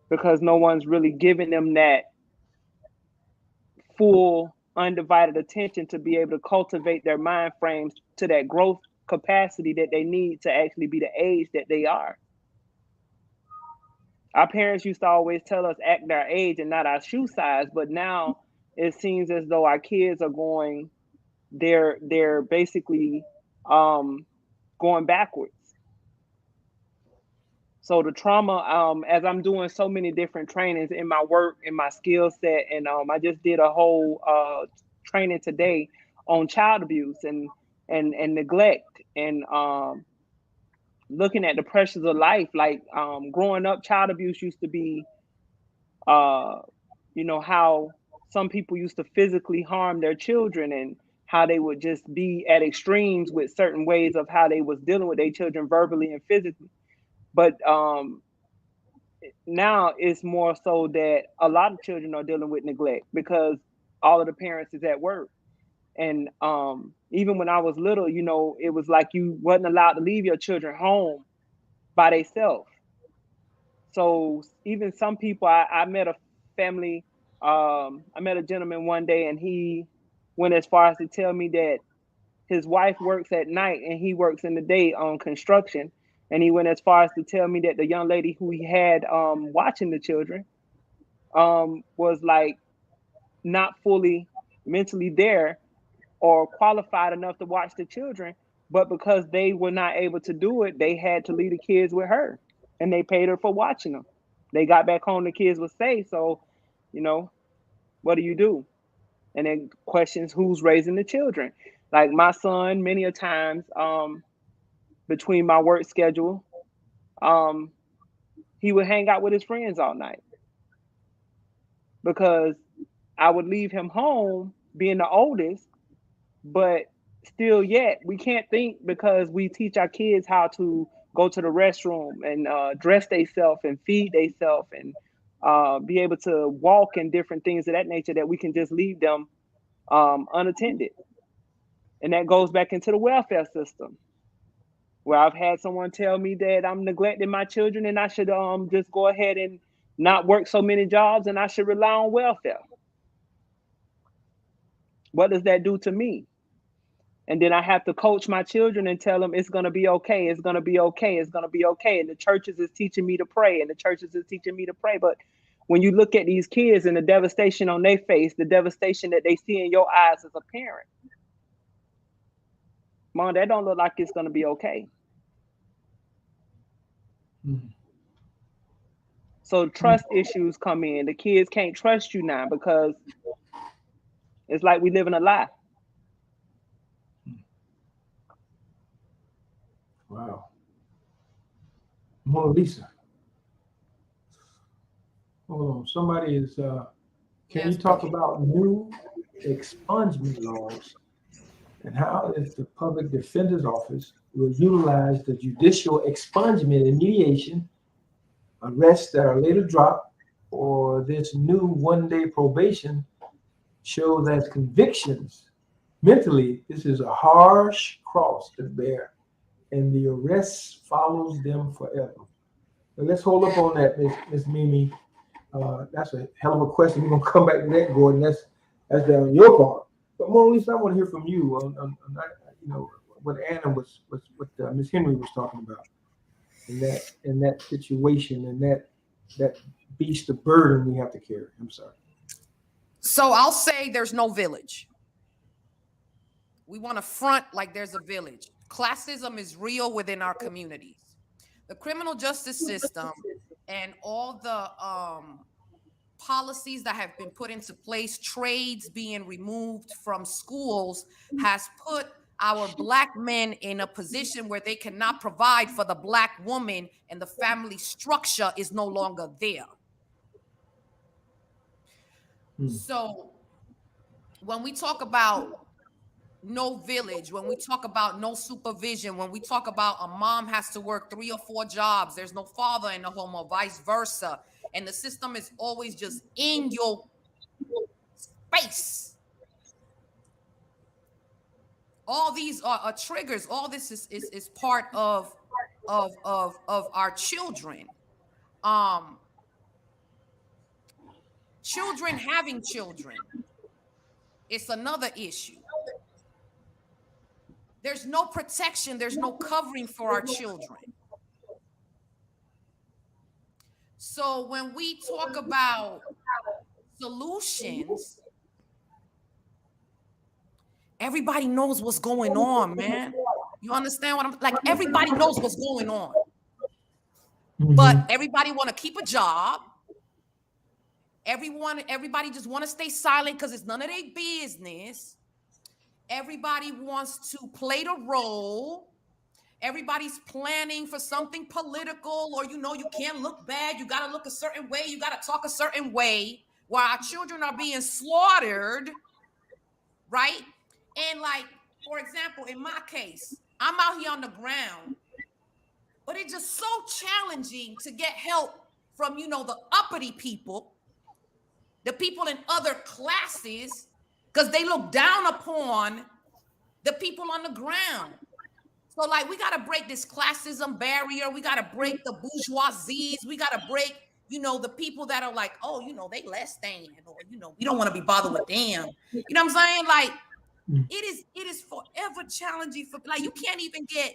because no one's really giving them that full undivided attention to be able to cultivate their mind frames to that growth capacity that they need to actually be the age that they are. Our parents used to always tell us act our age and not our shoe size, but now it seems as though our kids are they're basically going backwards. So the trauma, as I'm doing so many different trainings in my work, in my skill set, and I just did a whole training today on child abuse and neglect, and looking at the pressures of life. Like growing up, child abuse used to be, how some people used to physically harm their children, and how they would just be at extremes with certain ways of how they was dealing with their children verbally and physically. But now it's more so that a lot of children are dealing with neglect because all of the parents is at work. And even when I was little, it was like you wasn't allowed to leave your children home by themselves. So even some people, I met a family, I met a gentleman one day, and he went as far as to tell me that his wife works at night and he works in the day on construction. And he went as far as to tell me that the young lady who he had watching the children was like not fully mentally there or qualified enough to watch the children. But because they were not able to do it, they had to leave the kids with her, and they paid her for watching them. They got back home, the kids were safe. So, what do you do? And then questions, who's raising the children? Like my son, many a times, between my work schedule, he would hang out with his friends all night because I would leave him home being the oldest, but still yet we can't think, because we teach our kids how to go to the restroom and dress themselves and feed themselves and be able to walk and different things of that nature, that we can just leave them unattended. And that goes back into the welfare system, where I've had someone tell me that I'm neglecting my children and I should just go ahead and not work so many jobs and I should rely on welfare. What does that do to me? And then I have to coach my children and tell them it's going to be okay. It's going to be okay. It's going to be okay. And the churches is teaching me to pray, and the churches is teaching me to pray. But when you look at these kids and the devastation on their face, the devastation that they see in your eyes as a parent, Mom, that don't look like it's going to be okay. Mm-hmm. So trust issues come in. The kids can't trust you now because it's like we live in a lie. Wow. Monalisa. Hold on. Somebody is, can you talk about new expungement laws and how is the public defender's office will utilize the judicial expungement and mediation, arrests that are later dropped, or this new one-day probation shows as convictions? Mentally, this is a harsh cross to bear, and the arrest follows them forever. But let's hold up on that, Miss Mimi. That's a hell of a question. We're gonna come back to that, Gordon. That's down your part. But Monalisa, I want to hear from you on what Anna was what Miss Henry was talking about, in that situation and that beast of burden we have to carry. I'm sorry. So I'll say there's no village. We want to front like there's a village. Classism is real within our communities. The criminal justice system and all the policies that have been put into place, trades being removed from schools, has put our Black men in a position where they cannot provide for the Black woman, and the family structure is no longer there. So when we talk about no village, when we talk about no supervision, when we talk about a mom has to work 3 or 4 jobs, there's no father in the home, or vice versa, and the system is always just in your face. All these are triggers. All this is part of our children. Children having children, it's another issue. There's no protection, there's no covering for our children. So when we talk about solutions, everybody knows what's going on, man. You understand what I'm like? Everybody knows what's going on. But everybody want to keep a job. Everybody just want to stay silent because it's none of their business. Everybody wants to play the role. Everybody's planning for something political, or you can't look bad. You got to look a certain way. You got to talk a certain way, while our children are being slaughtered, right? And like, for example, in my case, I'm out here on the ground, but it's just so challenging to get help from, the uppity people, the people in other classes, because they look down upon the people on the ground. So like, we got to break this classism barrier. We got to break the bourgeoisies. We got to break, the people that are like, oh, they less than, or, we don't want to be bothered with them. You know what I'm saying? Like, it is forever challenging for, like, you can't even get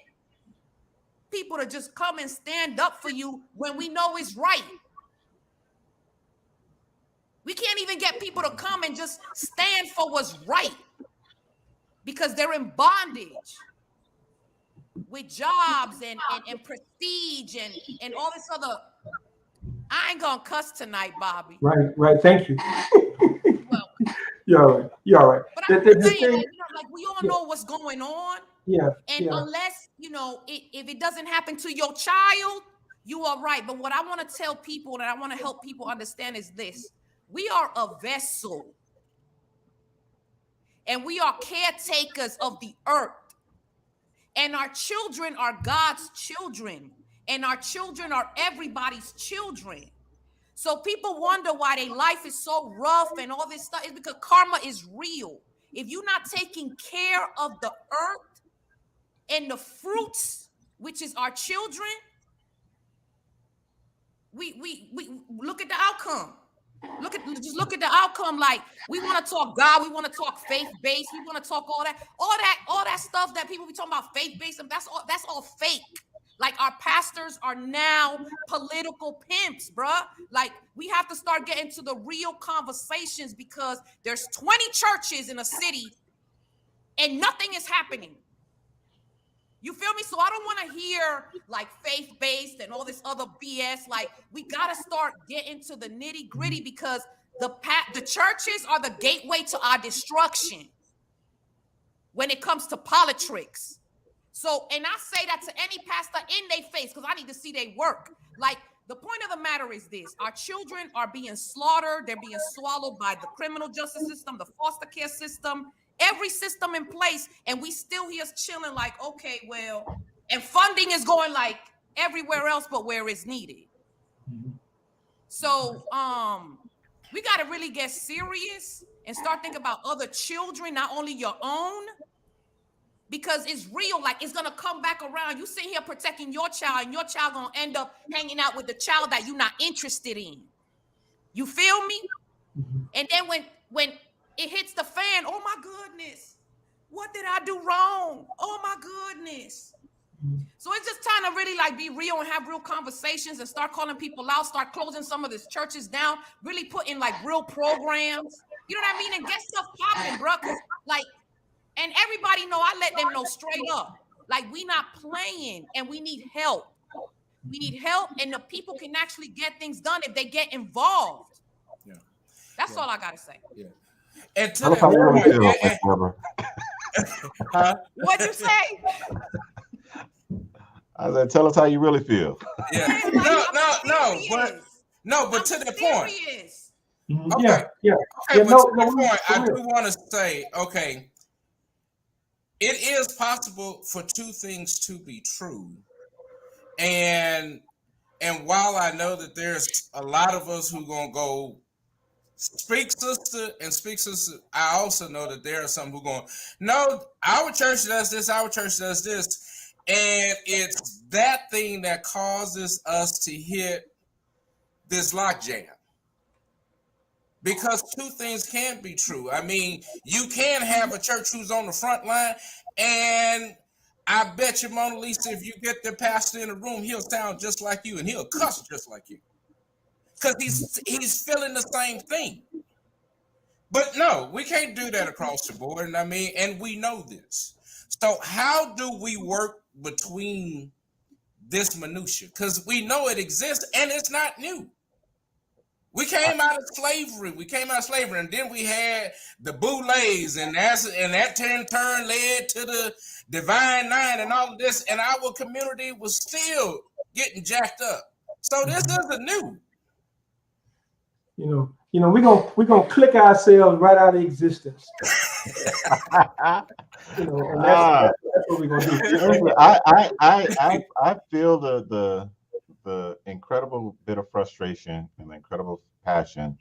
people to just come and stand up for you when we know it's right. We can't even get people to come and just stand for what's right because they're in bondage with jobs and prestige and all this other. I ain't gonna cuss tonight, Bobby. Right. Thank you. Well, you're all right. But I'm saying, like, we all know what's going on. Yeah. And unless, if it doesn't happen to your child, you are right. But what I want to tell people and I want to help people understand is this. We are a vessel. And we are caretakers of the earth. And our children are God's children. And our children are everybody's children. So people wonder why their life is so rough and all this stuff. It's because karma is real. If you're not taking care of the earth and the fruits, which is our children, we look at the outcome. Look at the outcome. Like, we want to talk God, we want to talk faith-based, we want to talk all that stuff that people be talking about faith-based, and that's all fake. Like, our pastors are now political pimps, bruh. Like, we have to start getting to the real conversations because there's 20 churches in a city and nothing is happening. You feel me? So I don't want to hear like faith-based and all this other BS. Like, we got to start getting to the nitty-gritty because the churches are the gateway to our destruction when it comes to politics. So, and I say that to any pastor in their face because I need to see their work. Like, the point of the matter is this. Our children are being slaughtered. They're being swallowed by the criminal justice system, the foster care system, every system in place. And we still here chilling like, okay, well, and funding is going like everywhere else but where it's needed. So we got to really get serious and start thinking about other children, not only your own. Because it's real, like it's gonna come back around. You sit here protecting your child, and your child gonna end up hanging out with the child that you're not interested in. You feel me? And then when it hits the fan, oh my goodness, what did I do wrong? Oh my goodness. So it's just time to really like be real and have real conversations and start calling people out, start closing some of these churches down, really put in like real programs. You know what I mean? And get stuff popping, bro. Cause like. And everybody know, I let them know straight up, like we not playing and we need help. We need help and the people can actually get things done if they get involved. Yeah. That's all I got to say. Yeah. And to the What'd you say? I said, tell us how you really feel. Yeah. But to the point. Okay. Yeah. Okay, but to the point, I do want to say, okay, it is possible for two things to be true. And And while I know that there's a lot of us who gonna go speak sister and speak sister, I also know that there are some who going, no, our church does this, our church does this. And it's that thing that causes us to hit this lockjam. Because two things can be true. I mean, you can have a church who's on the front line, and I bet you, Monalisa, if you get the pastor in the room, he'll sound just like you and he'll cuss just like you. Because he's feeling the same thing. But no, we can't do that across the board. And I mean, and we know this. So how do we work between this minutia? Because we know it exists and it's not new. We came out of slavery. And then we had the boulets, and that turn led to the Divine Nine and all of this, and our community was still getting jacked up. So this isn't new. We're gonna click ourselves right out of existence. And that's what we're gonna do. I feel the incredible bit of frustration and the incredible passion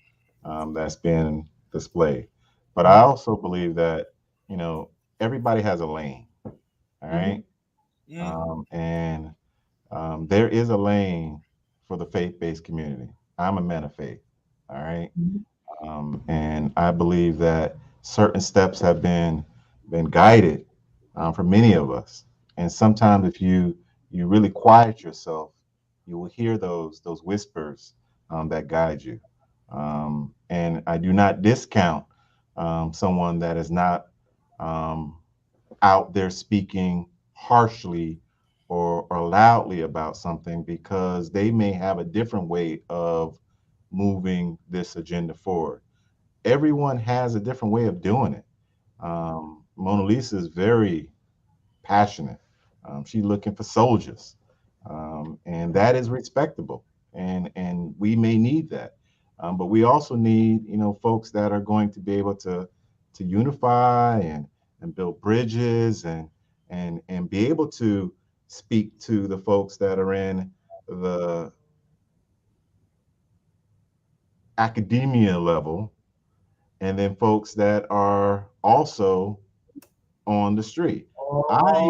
that's been displayed. But I also believe that, everybody has a lane. All right. And there is a lane for the faith-based community. I'm a man of faith. All right. And I believe that certain steps have been guided for many of us. And sometimes if you really quiet yourself, you will hear those whispers that guide you. And I do not discount someone that is not out there speaking harshly or loudly about something, because they may have a different way of moving this agenda forward. Everyone has a different way of doing it. Monalisa is very passionate. She's looking for soldiers, and that is respectable. And we may need that, but we also need, folks that are going to be able to unify and build bridges and be able to speak to the folks that are in the academia level, and then folks that are also on the street. I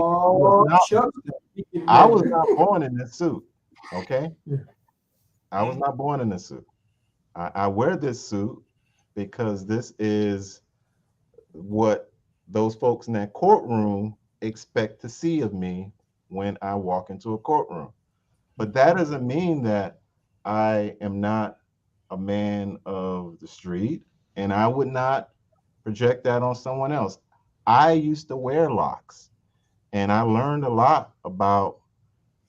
was not born in this suit. Okay. I was not born in this suit. I wear this suit because this is what those folks in that courtroom expect to see of me when I walk into a courtroom. But that doesn't mean that I am not a man of the street, and I would not project that on someone else. I used to wear locks, and I learned a lot about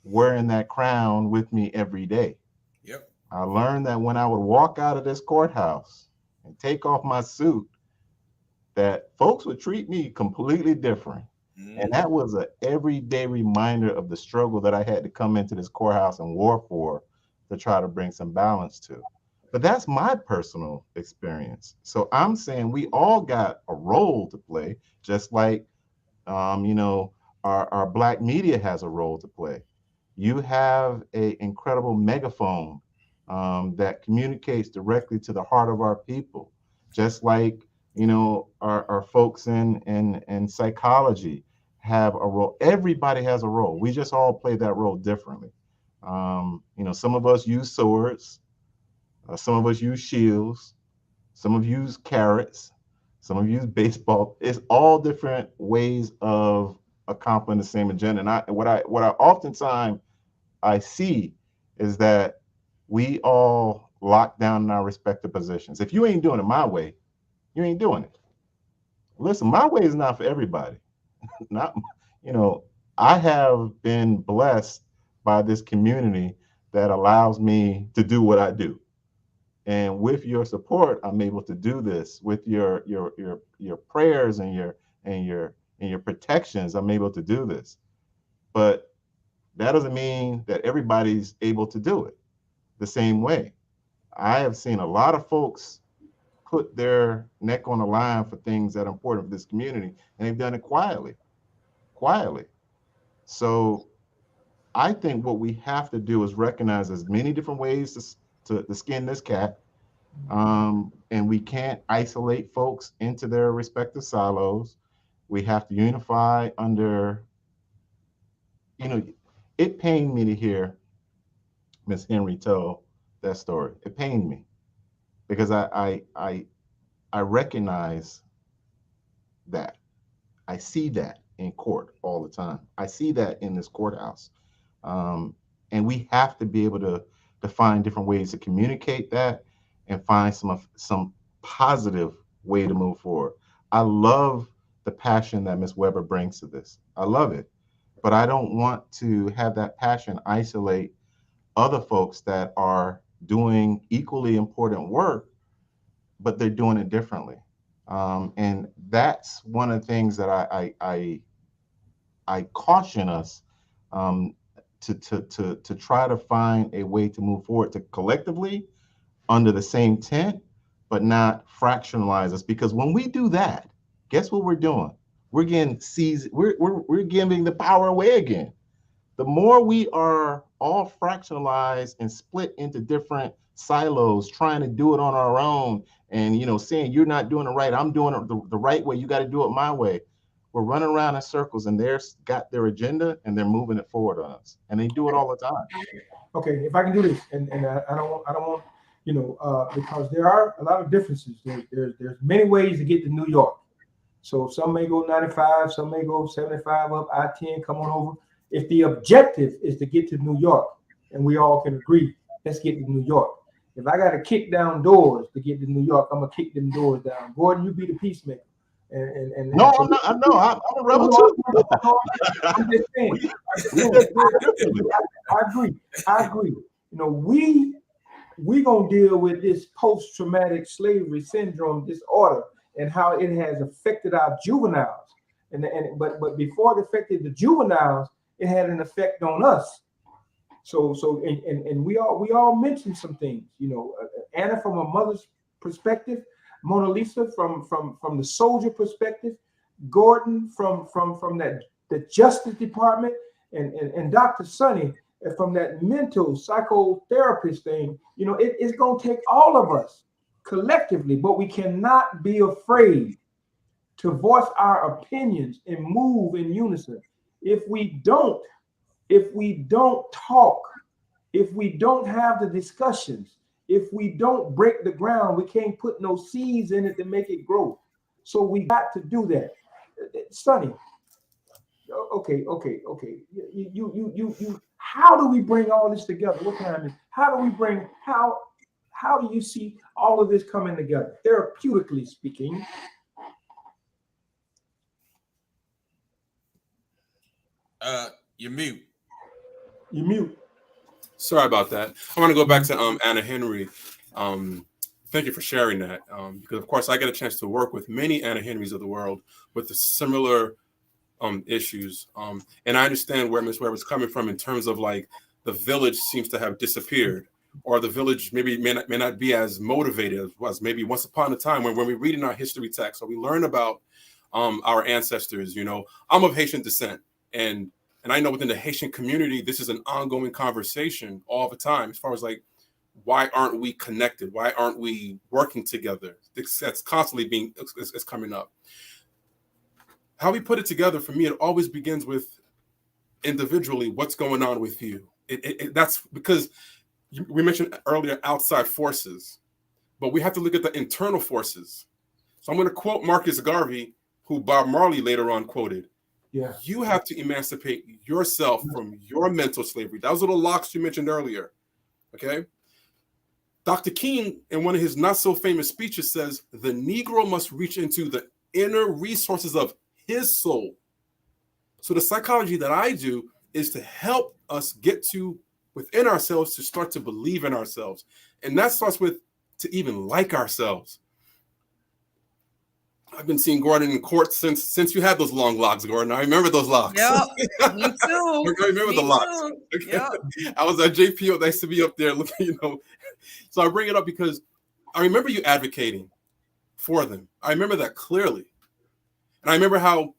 wearing that crown with me every day. Yep. I learned that when I would walk out of this courthouse and take off my suit, that folks would treat me completely different. And that was an everyday reminder of the struggle that I had to come into this courthouse and war for, to try to bring some balance to. But that's my personal experience. So I'm saying we all got a role to play, just like, our Black media has a role to play. You have an incredible megaphone that communicates directly to the heart of our people, just like, our folks in psychology have a role. Everybody has a role. We just all play that role differently. Some of us use swords, some of us use shields, some of you use carrots, some of you use baseball. It's all different ways of accomplishing the same agenda. And what I oftentimes I see is that we all lock down in our respective positions. If you ain't doing it my way, you ain't doing it. Listen, my way is not for everybody. Not, I have been blessed by this community that allows me to do what I do. And with your support, I'm able to do this. With your prayers and your protections, I'm able to do this. But that doesn't mean that everybody's able to do it the same way. I have seen a lot of folks put their neck on the line for things that are important for this community, and they've done it quietly. So I think what we have to do is recognize there's many different ways to skin this cat. And we can't isolate folks into their respective silos. We have to unify under, it pained me to hear Miss Henry tell that story. It pained me because I recognize that. I see that in court all the time. I see that in this courthouse. And we have to be able to find different ways to communicate that and find some positive way to move forward. I love the passion that Ms. Weber brings to this. I love it. But I don't want to have that passion isolate other folks that are doing equally important work, but they're doing it differently. And that's one of the things that I caution us to try to find a way to move forward to collectively under the same tent, but not fractionalize us. Because when we do that, guess what we're doing? We're getting seized. We're giving the power away again. The more we are all fractionalized and split into different silos, trying to do it on our own, and saying you're not doing it right, I'm doing it the right way, you got to do it my way. We're running around in circles, and they're got their agenda and they're moving it forward on us, and they do it all the time. Okay, if I can do this, and I don't want because there are a lot of differences. There's many ways to get to New York. So some may go 95, some may go 75 up I-10, come on over. If the objective is to get to New York, and we all can agree, let's get to New York. If I got to kick down doors to get to New York, I'm gonna kick them doors down. Gordon, you be the peacemaker. No, I'm not. I'm a rebel too. I'm just saying. I agree. We gonna deal with this post-traumatic slavery syndrome disorder and how it has affected our juveniles. But before it affected the juveniles, it had an effect on us. So we all mentioned some things. Anna from a mother's perspective, Monalisa from the soldier perspective, Gordon from the Justice Department, and Dr. Sonny from that mental psychotherapist thing. It's going to take all of us collectively, but we cannot be afraid to voice our opinions and move in unison. If we don't talk, if we don't have the discussions, if we don't break the ground, we can't put no seeds in it to make it grow. So we got to do that. Sonny, okay. You. How do we bring all this together? What time is? How do you see all of this coming together, therapeutically speaking? You're mute. You mute. Sorry about that. I want to go back to Anna Henry. Thank you for sharing that, because of course I get a chance to work with many Anna Henrys of the world with the similar issues, and I understand where Ms. Weber's coming from in terms of like the village seems to have disappeared, or the village maybe may not be as motivated as was maybe once upon a time when we read in our history text or we learn about our ancestors. I'm of Haitian descent, and I know within the Haitian community, this is an ongoing conversation all the time as far as like, why aren't we connected? Why aren't we working together? That's constantly it's coming up. How we put it together, for me, it always begins with individually, what's going on with you? That's because we mentioned earlier outside forces, but we have to look at the internal forces. So I'm going to quote Marcus Garvey, who Bob Marley later on quoted. Yeah. You have to emancipate yourself from your mental slavery. Those little locks you mentioned earlier. Okay. Dr. King, in one of his not so famous speeches, says the Negro must reach into the inner resources of his soul. So the psychology that I do is to help us get to within ourselves to start to believe in ourselves. And that starts with to even like ourselves. I've been seeing Gordon in court since you had those long locks, Gordon. I remember those locks. Yep, me too. I remember the locks. Yep. I was at JPO. They used to be up there looking, So I bring it up because I remember you advocating for them. I remember that clearly. And I remember how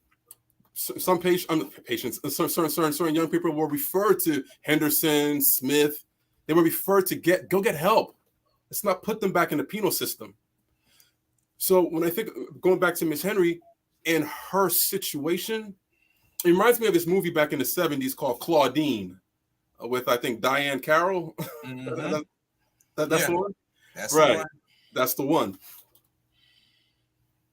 some patients, certain young people were referred to Henderson, Smith. They were referred to go get help. Let's not put them back in the penal system. So when I think, going back to Miss Henry and her situation, it reminds me of this movie back in the 70s called Claudine with, I think, Diane Carroll. Mm-hmm. That's the one? That's right. The one. That's the one.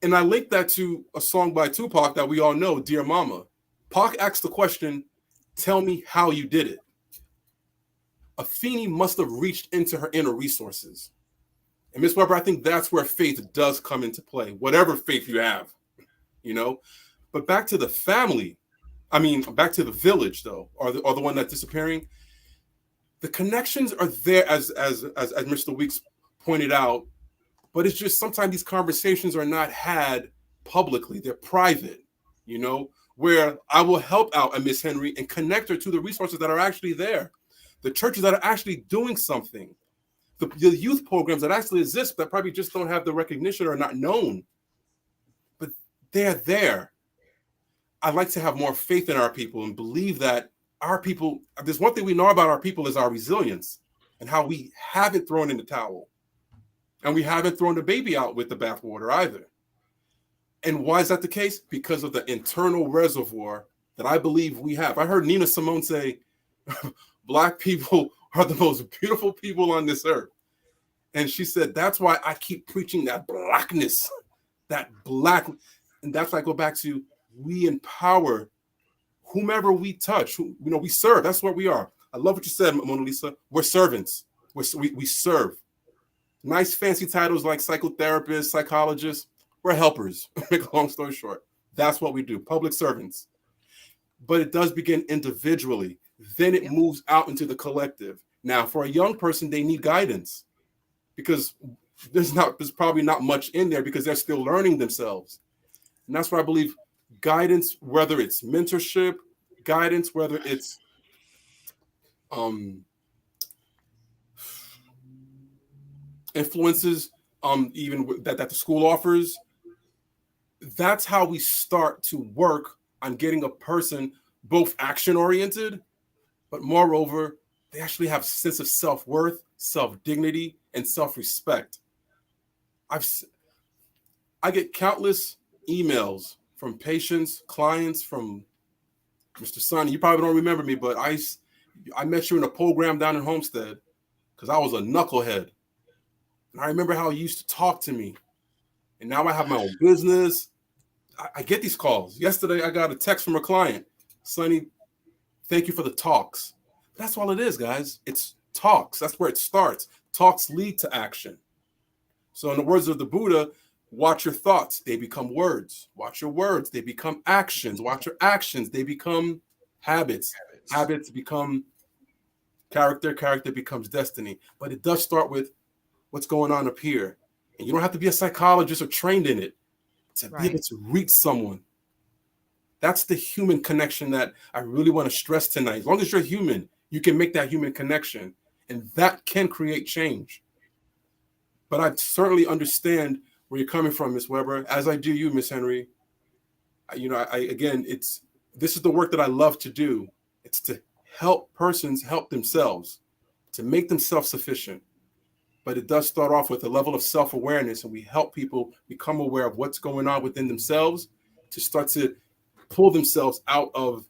And I linked that to a song by Tupac that we all know, Dear Mama. Pac asked the question, tell me how you did it. Afeni must have reached into her inner resources. And Ms. Weber, I think that's where faith does come into play, whatever faith you have, you know. But back to the family, back to the village, though, or the one that's disappearing. The connections are there, as Mr. Weeks pointed out, but it's just sometimes these conversations are not had publicly. They're private, you know, where I will help out a Miss Henry and connect her to the resources that are actually there, the churches that are actually doing something, the youth programs that actually exist that probably just don't have the recognition or are not known, but they're there. I'd like to have more faith in our people and believe that our people, there's one thing we know about our people is our resilience and how we haven't thrown in the towel. And we haven't thrown the baby out with the bathwater either. And why is that the case? Because of the internal reservoir that I believe we have. I heard Nina Simone say, Black people are the most beautiful people on this earth. And she said, that's why I keep preaching that blackness, that black. And that's why I go back to, we empower whomever we touch, we serve. That's what we are. I love what you said, Monalisa. We're servants. We serve. Nice fancy titles like psychotherapist, psychologist. We're helpers. Make a long story short. That's what we do. Public servants. But it does begin individually. Then it moves out into the collective. Now, for a young person, they need guidance because there's probably not much in there because they're still learning themselves. And that's why I believe guidance, whether it's mentorship, guidance, whether it's influences, even that the school offers, that's how we start to work on getting a person both action-oriented, but moreover, they actually have a sense of self-worth, self-dignity, and self-respect. I get countless emails from patients, clients, from Mr. Sonny. You probably don't remember me, but I met you in a program down in Homestead because I was a knucklehead. And I remember how you used to talk to me. And now I have my own business. I get these calls. Yesterday, I got a text from a client. Sonny, thank you for the talks. That's all it is, guys. It's talks. That's where it starts. Talks lead to action. So in the words of the Buddha, watch your thoughts. They become words. Watch your words. They become actions. Watch your actions. They become habits. Habits become character. Character becomes destiny. But it does start with what's going on up here. And you don't have to be a psychologist or trained in it to be able to reach someone. That's the human connection that I really want to stress tonight. As long as you're human, you can make that human connection. And that can create change. But I certainly understand where you're coming from, Ms. Weber, as I do you, Ms. Henry. This is the work that I love to do. It's to help persons help themselves, to make them self-sufficient. But it does start off with a level of self-awareness, and we help people become aware of what's going on within themselves to start to pull themselves out of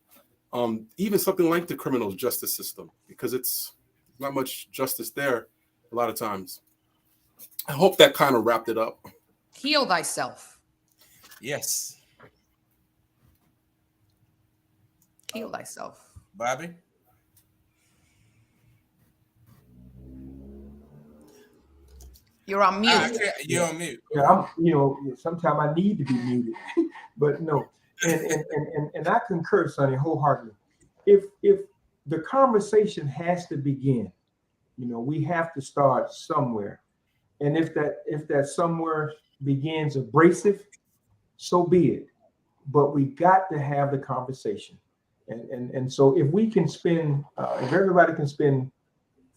even something like the criminal justice system, because it's not much justice there a lot of times. I hope that kind of wrapped it up. Heal thyself. Yes. Heal thyself. Bobby? You're on mute. You're on mute. Yeah, sometimes I need to be muted, but no. And I concur, Sonny, wholeheartedly. If the conversation has to begin, we have to start somewhere. And if that somewhere begins abrasive, so be it. But we got to have the conversation. And so if we can spend, if everybody can spend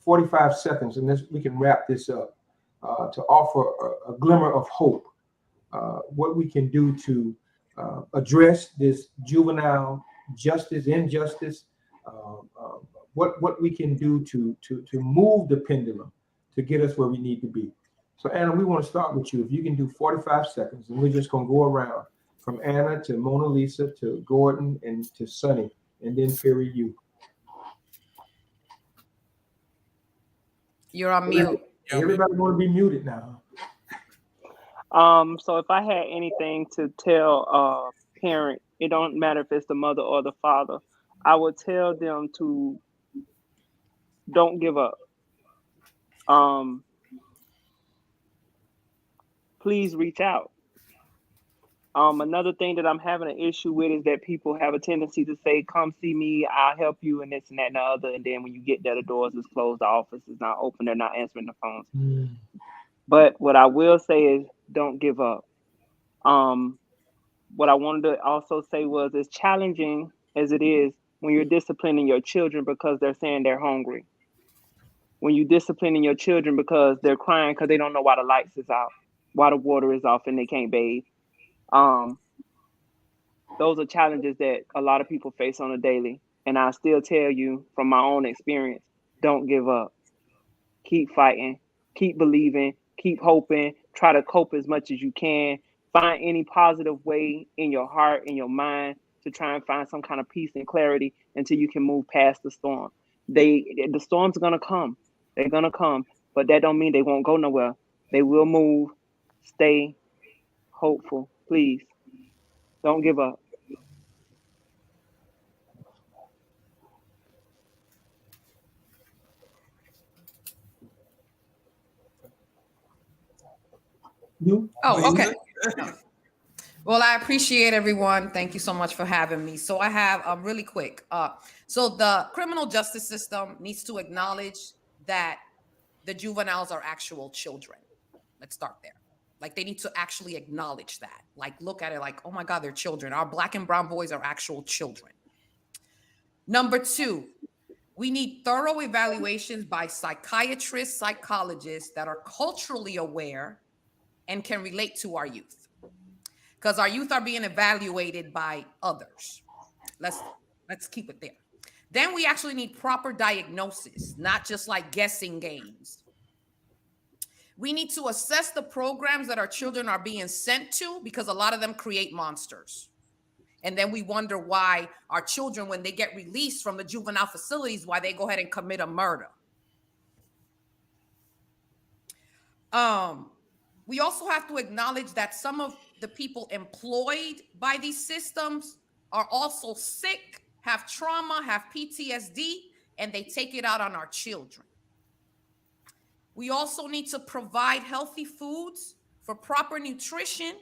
45 seconds, and we can wrap this up, to offer a glimmer of hope, what we can do to address this juvenile injustice, what we can do to move the pendulum to get us where we need to be. So Anna, we want to start with you. If you can do 45 seconds, and we're just going to go around from Anna to Monalisa to Gordon and to Sonny, and then Perry, you. You're on mute. Everybody want to be muted now. So if I had anything to tell a parent, it don't matter if it's the mother or the father, I would tell them to don't give up. Please reach out. Another thing that I'm having an issue with is that people have a tendency to say, come see me, I'll help you, and this and that and the other. And then when you get there, the doors is closed, the office is not open, they're not answering the phones. But what I will say is don't give up. What I wanted to also say was, as challenging as it is when you're disciplining your children because they're saying they're hungry, when you're disciplining your children because they're crying because they don't know why the lights is out, why the water is off and they can't bathe. Those are challenges that a lot of people face on a daily. And I still tell you from my own experience, don't give up. Keep fighting, keep believing, keep hoping, try to cope as much as you can. Find any positive way in your heart, in your mind, to try and find some kind of peace and clarity until you can move past the storm. The storms are gonna come. They're gonna come, but that don't mean they won't go nowhere. They will move. Stay hopeful, please. Don't give up. You? Oh, okay. Well, I appreciate everyone. Thank you so much for having me. So I have really quick. So the criminal justice system needs to acknowledge that the juveniles are actual children. Let's start there. Like, they need to actually acknowledge that. Like, look at it like, oh my God, they're children. Our Black and brown boys are actual children. Number two, we need thorough evaluations by psychiatrists, psychologists that are culturally aware and can relate to our youth. Because our youth are being evaluated by others. Let's keep it there. Then we actually need proper diagnosis, not just like guessing games. We need to assess the programs that our children are being sent to, because a lot of them create monsters. And then we wonder why our children, when they get released from the juvenile facilities, why they go ahead and commit a murder. We also have to acknowledge that some of the people employed by these systems are also sick, have trauma, have PTSD, and they take it out on our children. We also need to provide healthy foods for proper nutrition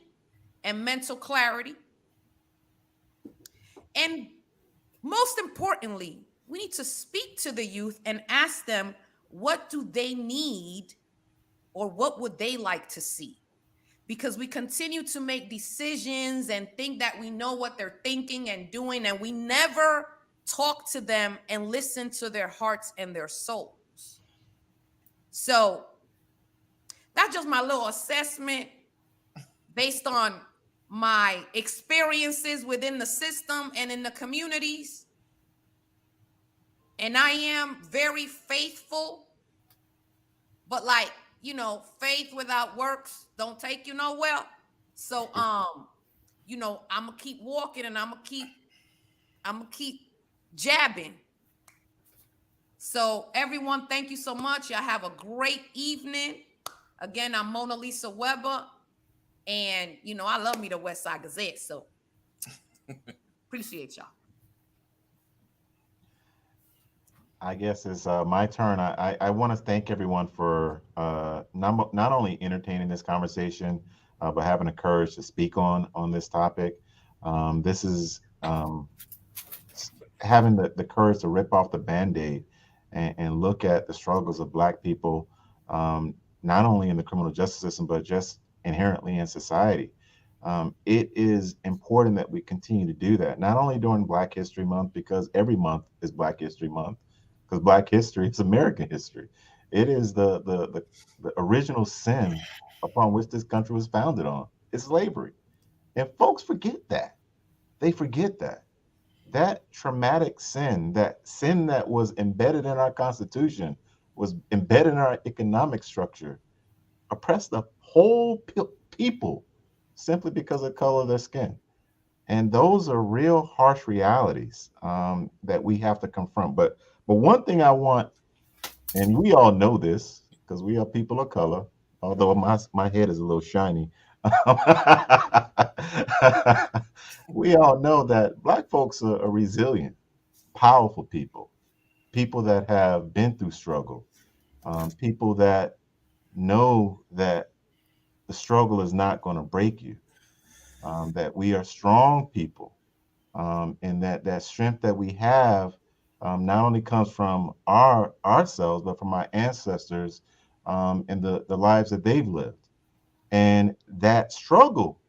and mental clarity. And most importantly, we need to speak to the youth and ask them, what do they need or what would they like to see? Because we continue to make decisions and think that we know what they're thinking and doing, and we never talk to them and listen to their hearts and their souls. So that's just my little assessment based on my experiences within the system and in the communities. And I am very faithful, but like, you know, faith without works don't take you nowhere. So, you know, I'm gonna keep walking and I'm gonna keep jabbing. So everyone, thank you so much. Y'all have a great evening. Again, I'm Monalisa Weber, and you know, I love me the West Side Gazette, so appreciate y'all. I guess it's my turn. I want to thank everyone for not only entertaining this conversation, but having the courage to speak on this topic. This is having the courage to rip off the Band-Aid and look at the struggles of Black people, not only in the criminal justice system, but just inherently in society. It is important that we continue to do that, not only during Black History Month, because every month is Black History Month, because Black history is American history. It is the original sin upon which this country was founded on. It's slavery. And folks forget that. They forget that. That traumatic sin, that sin that was embedded in our Constitution, was embedded in our economic structure, oppressed the whole people simply because of the color of their skin. And those are real harsh realities that we have to confront. But one thing I want, and we all know this because we are people of color, although my head is a little shiny. We all know that Black folks are resilient, powerful people, people that have been through struggle, people that know that the struggle is not going to break you, that we are strong people, and that strength that we have not only comes from ourselves, but from our ancestors and the lives that they've lived. And that struggle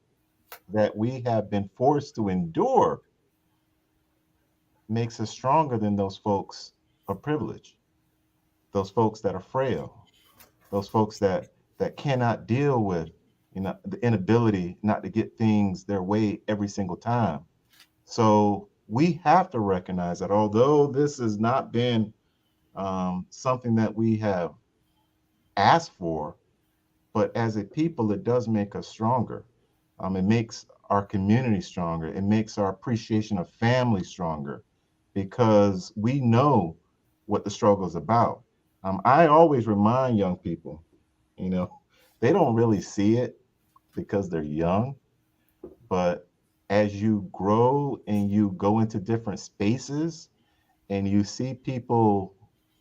that we have been forced to endure makes us stronger than those folks of privilege, those folks that are frail, those folks that cannot deal with, the inability not to get things their way every single time. So we have to recognize that although this has not been something that we have asked for, but as a people, it does make us stronger. It makes our community stronger. It makes our appreciation of family stronger because we know what the struggle is about. I always remind young people, they don't really see it because they're young, but as you grow and you go into different spaces and you see people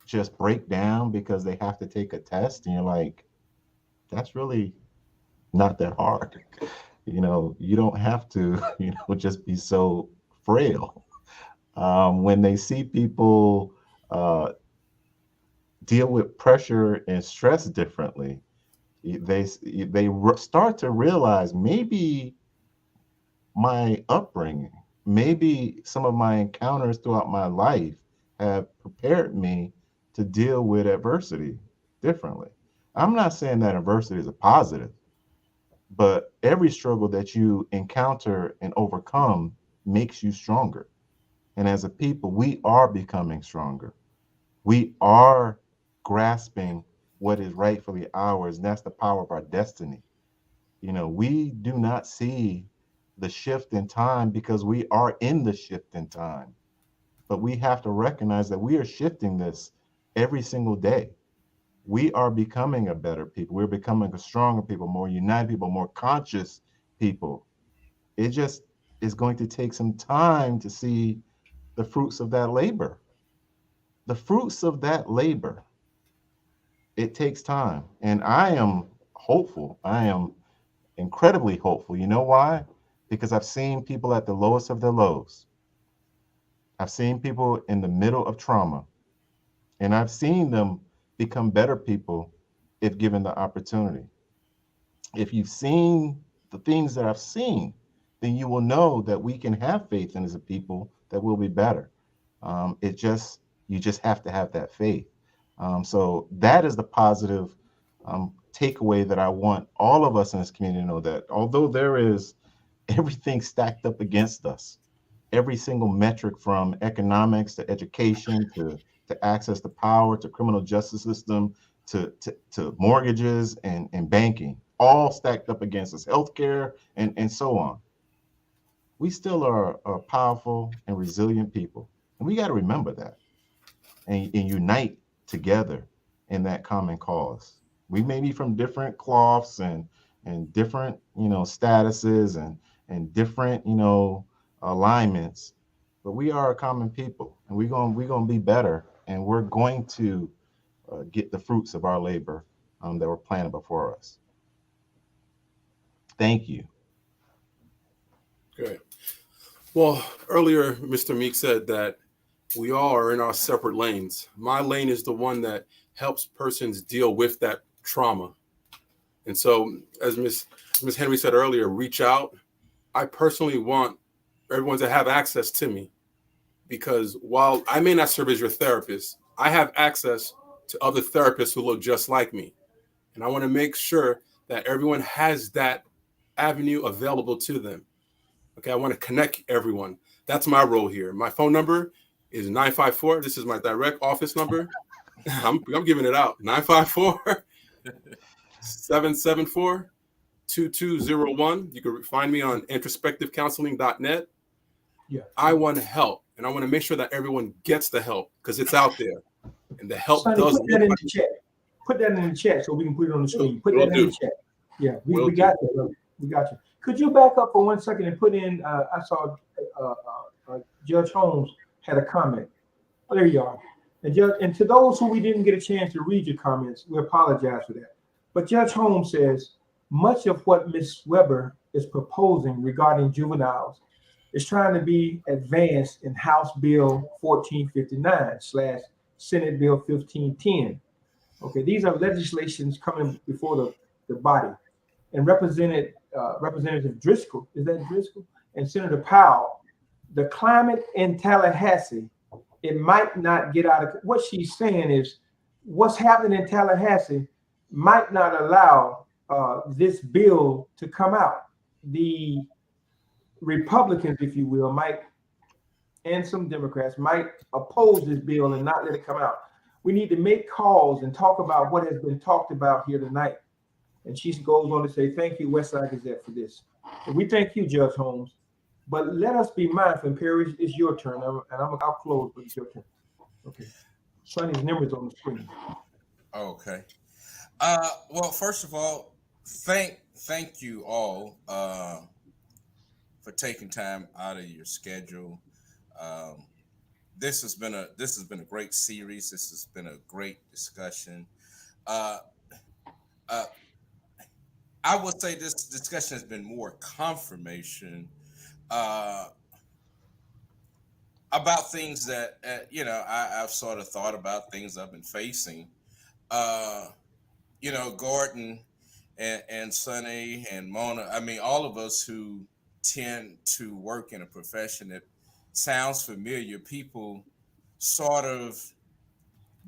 just break down because they have to take a test, and you're like, that's really not that hard. You don't have to, just be so frail. When they see people deal with pressure and stress differently, they start to realize maybe my upbringing, maybe some of my encounters throughout my life have prepared me to deal with adversity differently. I'm not saying that adversity is a positive, but every struggle that you encounter and overcome makes you stronger. And as a people, we are becoming stronger. We are grasping what is rightfully ours, and that's the power of our destiny. We do not see the shift in time because we are in the shift in time. But we have to recognize that we are shifting this every single day. We are becoming a better people. We're becoming a stronger people, more united people, more conscious people. It just is going to take some time to see the fruits of that labor. The fruits of that labor. It takes time. And I am hopeful. I am incredibly hopeful. You know why? Because I've seen people at the lowest of their lows. I've seen people in the middle of trauma, and I've seen them become better people if given the opportunity. If you've seen the things that I've seen, then you will know that we can have faith in as a people that will be better. You just have to have that faith. So that is the positive takeaway that I want all of us in this community to know, that although there is everything stacked up against us, every single metric from economics to education to access to power to criminal justice system to mortgages and banking, all stacked up against us, healthcare and so on. We still are a powerful and resilient people. And we got to remember that and unite together in that common cause. We may be from different cloths and different, statuses and different, alignments, but we are a common people, and we're going to be better, and we're going to get the fruits of our labor that were planted before us. Thank you. Okay. Well, earlier, Mr. Meek said that we all are in our separate lanes. My lane is the one that helps persons deal with that trauma. And so, as Ms. Henry said earlier, reach out. I personally want everyone to have access to me, because while I may not serve as your therapist, I have access to other therapists who look just like me. And I want to make sure that everyone has that avenue available to them. Okay, I want to connect everyone. That's my role here. My phone number is 954. This is my direct office number. I'm giving it out. 954-774-2201. You can find me on introspectivecounseling.net. Yeah. I want to help, and I want to make sure that everyone gets the help because it's out there. And the help Sonny, does put that in the chat. Put that in the chat so we can put it on the screen. Put that in the chat. Yeah, we got you. Brother. We got you. Could you back up for 1 second and put in? I saw Judge Holmes had a comment. Oh, there you are. And to those who we didn't get a chance to read your comments, we apologize for that. But Judge Holmes says much of what Ms. Weber is proposing regarding juveniles is trying to be advanced in House Bill 1459 / Senate Bill 1510. Okay, these are legislations coming before the body. And Representative Driscoll, is that Driscoll? And Senator Powell, the climate in Tallahassee, it might not get out of, what she's saying is what's happening in Tallahassee might not allow this bill to come out. The Republicans, if you will, might, and some Democrats might oppose this bill and not let it come out. We need to make calls and talk about what has been talked about here tonight. And she goes on to say, thank you, Westside Gazette, for this. And we thank you, Judge Holmes. But let us be mindful, and Perry, it's your turn. I'll close, but it's your turn. Okay. Sonny's number's on the screen. Okay. Well, first of all, thank you all for taking time out of your schedule. This has been a great series. This has been a great discussion. I would say this discussion has been more confirmation about things that I've sort of thought about, things I've been facing. Gordon and Sonny and Mona. I mean, all of us who tend to work in a profession that sounds familiar, people sort of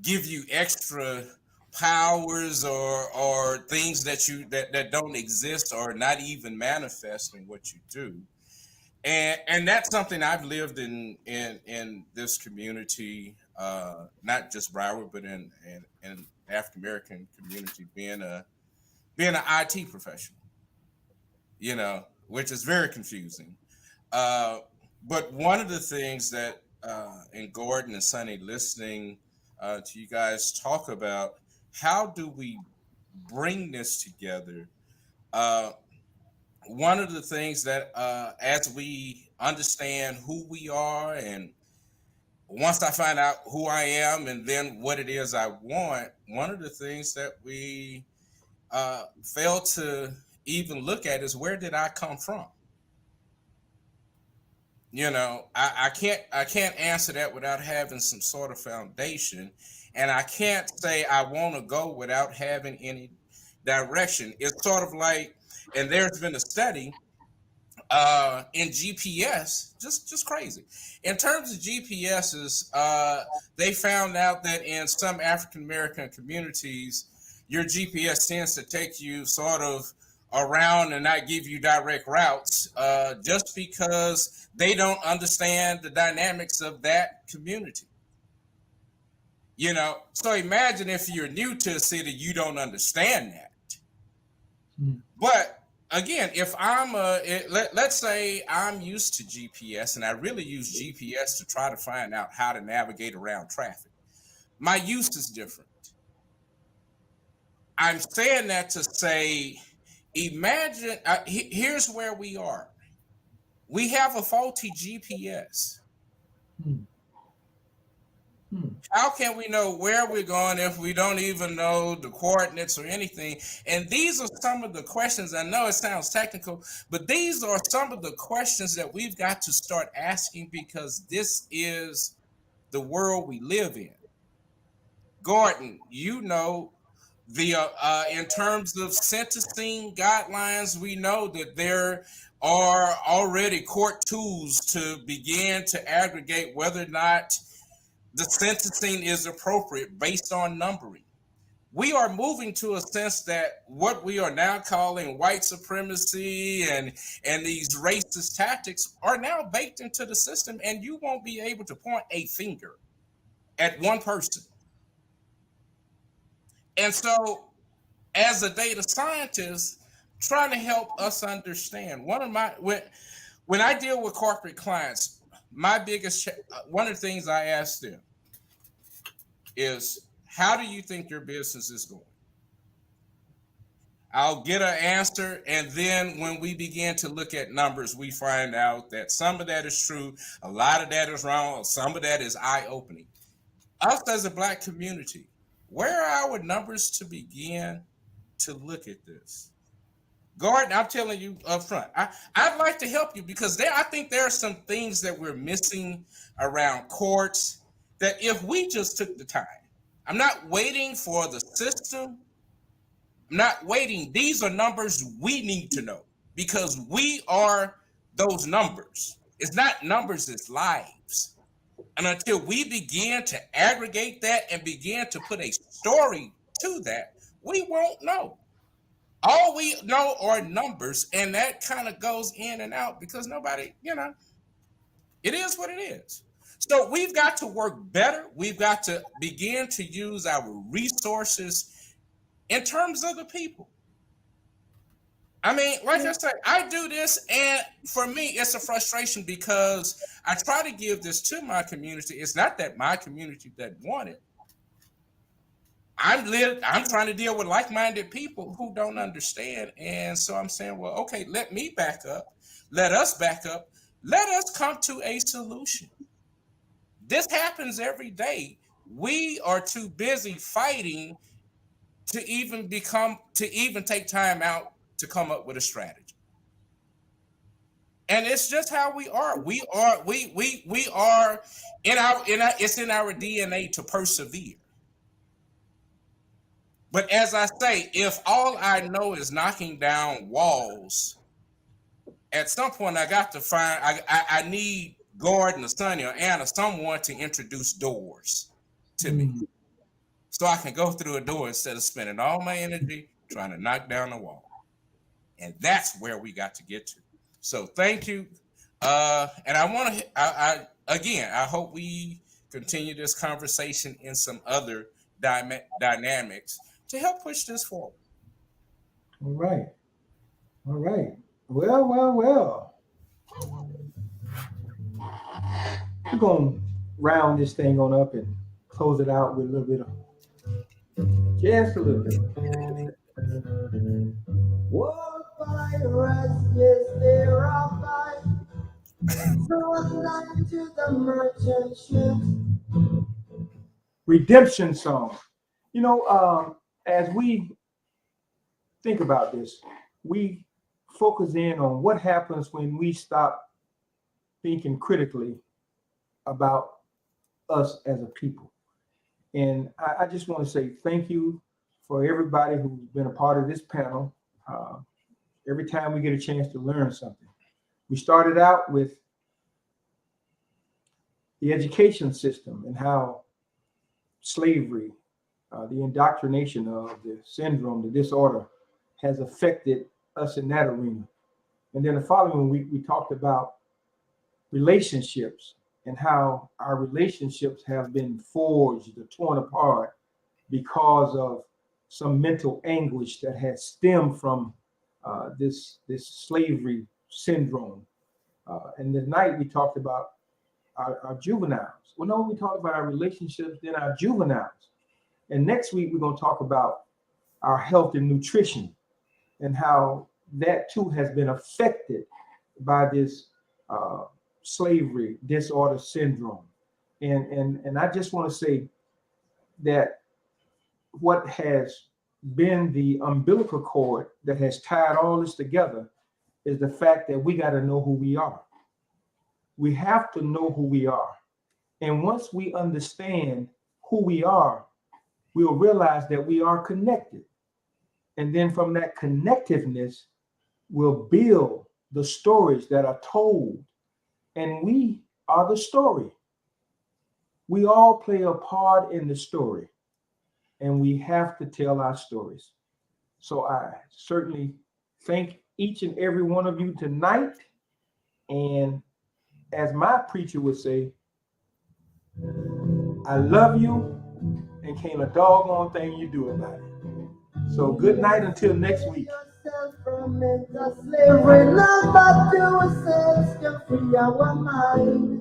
give you extra powers or things that don't exist or not even manifest in what you do. And that's something I've lived in this community, not just Broward, but in African American community, being an IT professional, which is very confusing. But one of the things that and Gordon and Sonny, listening to you guys talk about, how do we bring this together? One of the things that as we understand who we are, and once I find out who I am and then what it is I want, one of the things that we fail to even look at is, where did I come from? I can't answer that without having some sort of foundation, and I can't say I want to go without having any direction. It's sort of like, and there's been a study in GPS, just crazy. In terms of GPSs, they found out that in some African American communities, your GPS tends to take you sort of around and not give you direct routes, just because they don't understand the dynamics of that community. So imagine if you're new to a city, you don't understand that. But again, if let's say I'm used to GPS and I really use GPS to try to find out how to navigate around traffic, my use is different. I'm saying that to say, imagine, here's where we are. We have a faulty GPS. How can we know where we're going if we don't even know the coordinates or anything? And these are some of the questions. I know it sounds technical, but these are some of the questions that we've got to start asking, because this is the world we live in. Gordon, the in terms of sentencing guidelines, we know that there are already court tools to begin to aggregate whether or not the sentencing is appropriate based on numbering. we are moving to a sense that what we are now calling white supremacy and these racist tactics are now baked into the system, and you won't be able to point a finger at one person. And so, as a data scientist, trying to help us understand, when I deal with corporate clients, my biggest one of the things I ask them is, how do you think your business is going? I'll get an answer, and then when we begin to look at numbers, we find out that some of that is true, a lot of that is wrong, some of that is eye-opening. Us as a Black community, where are our numbers to begin to look at this? Gordon, I'm telling you up front, I'd like to help you, because I think there are some things that we're missing around courts that if we just took the time, I'm not waiting for the system, I'm not waiting. These are numbers we need to know, because we are those numbers. It's not numbers, it's lives. And until we begin to aggregate that and begin to put a story to that, we won't know. All we know are numbers, and that kind of goes in and out because nobody, it is what it is. So we've got to work better. We've got to begin to use our resources in terms of the people. I mean, like I said, I do this, and for me, it's a frustration because I try to give this to my community. It's not that my community doesn't want it. I'm trying to deal with like-minded people who don't understand, and so I'm saying, well, okay, let me back up. Let us back up. Let us come to a solution. This happens every day. We are too busy fighting to even take time out to come up with a strategy. And it's just how we are. We are it's in our DNA to persevere. But as I say, if all I know is knocking down walls, at some point I got to find, I need Gordon or Sonny or Anna, someone to introduce doors to me. So I can go through a door instead of spending all my energy trying to knock down the wall. And that's where we got to get to. So thank you. And I hope we continue this conversation in some other dynamics to help push this forward. All right. Well. We're going to round this thing on up and close it out with a little bit of, just a little bit. War virus, yes, there are five. Thrown land to the merchant ships. Redemption song. As we think about this, we focus in on what happens when we stop thinking critically about us as a people. And I just want to say thank you for everybody who's been a part of this panel. Every time we get a chance to learn something. We started out with the education system and how slavery, the indoctrination of the syndrome, the disorder, has affected us in that arena. And then the following week, we talked about relationships and how our relationships have been forged or torn apart because of some mental anguish that has stemmed from this slavery syndrome. And tonight we talked about our juveniles. Well, no, we talked about our relationships, then our juveniles. And next week we're going to talk about our health and nutrition and how that too has been affected by this slavery disorder syndrome. And I just want to say that what has been the umbilical cord that has tied all this together is the fact that we got to know who we are. We have to know who we are. And once we understand who we are, we'll realize that we are connected. And then from that connectiveness, we'll build the stories that are told. And we are the story. We all play a part in the story. and we have to tell our stories. So I certainly thank each and every one of you tonight. And as my preacher would say, I love you and can't a doggone thing you do about it. So good night until next week. Slavery, love, but to ourselves can free our mind.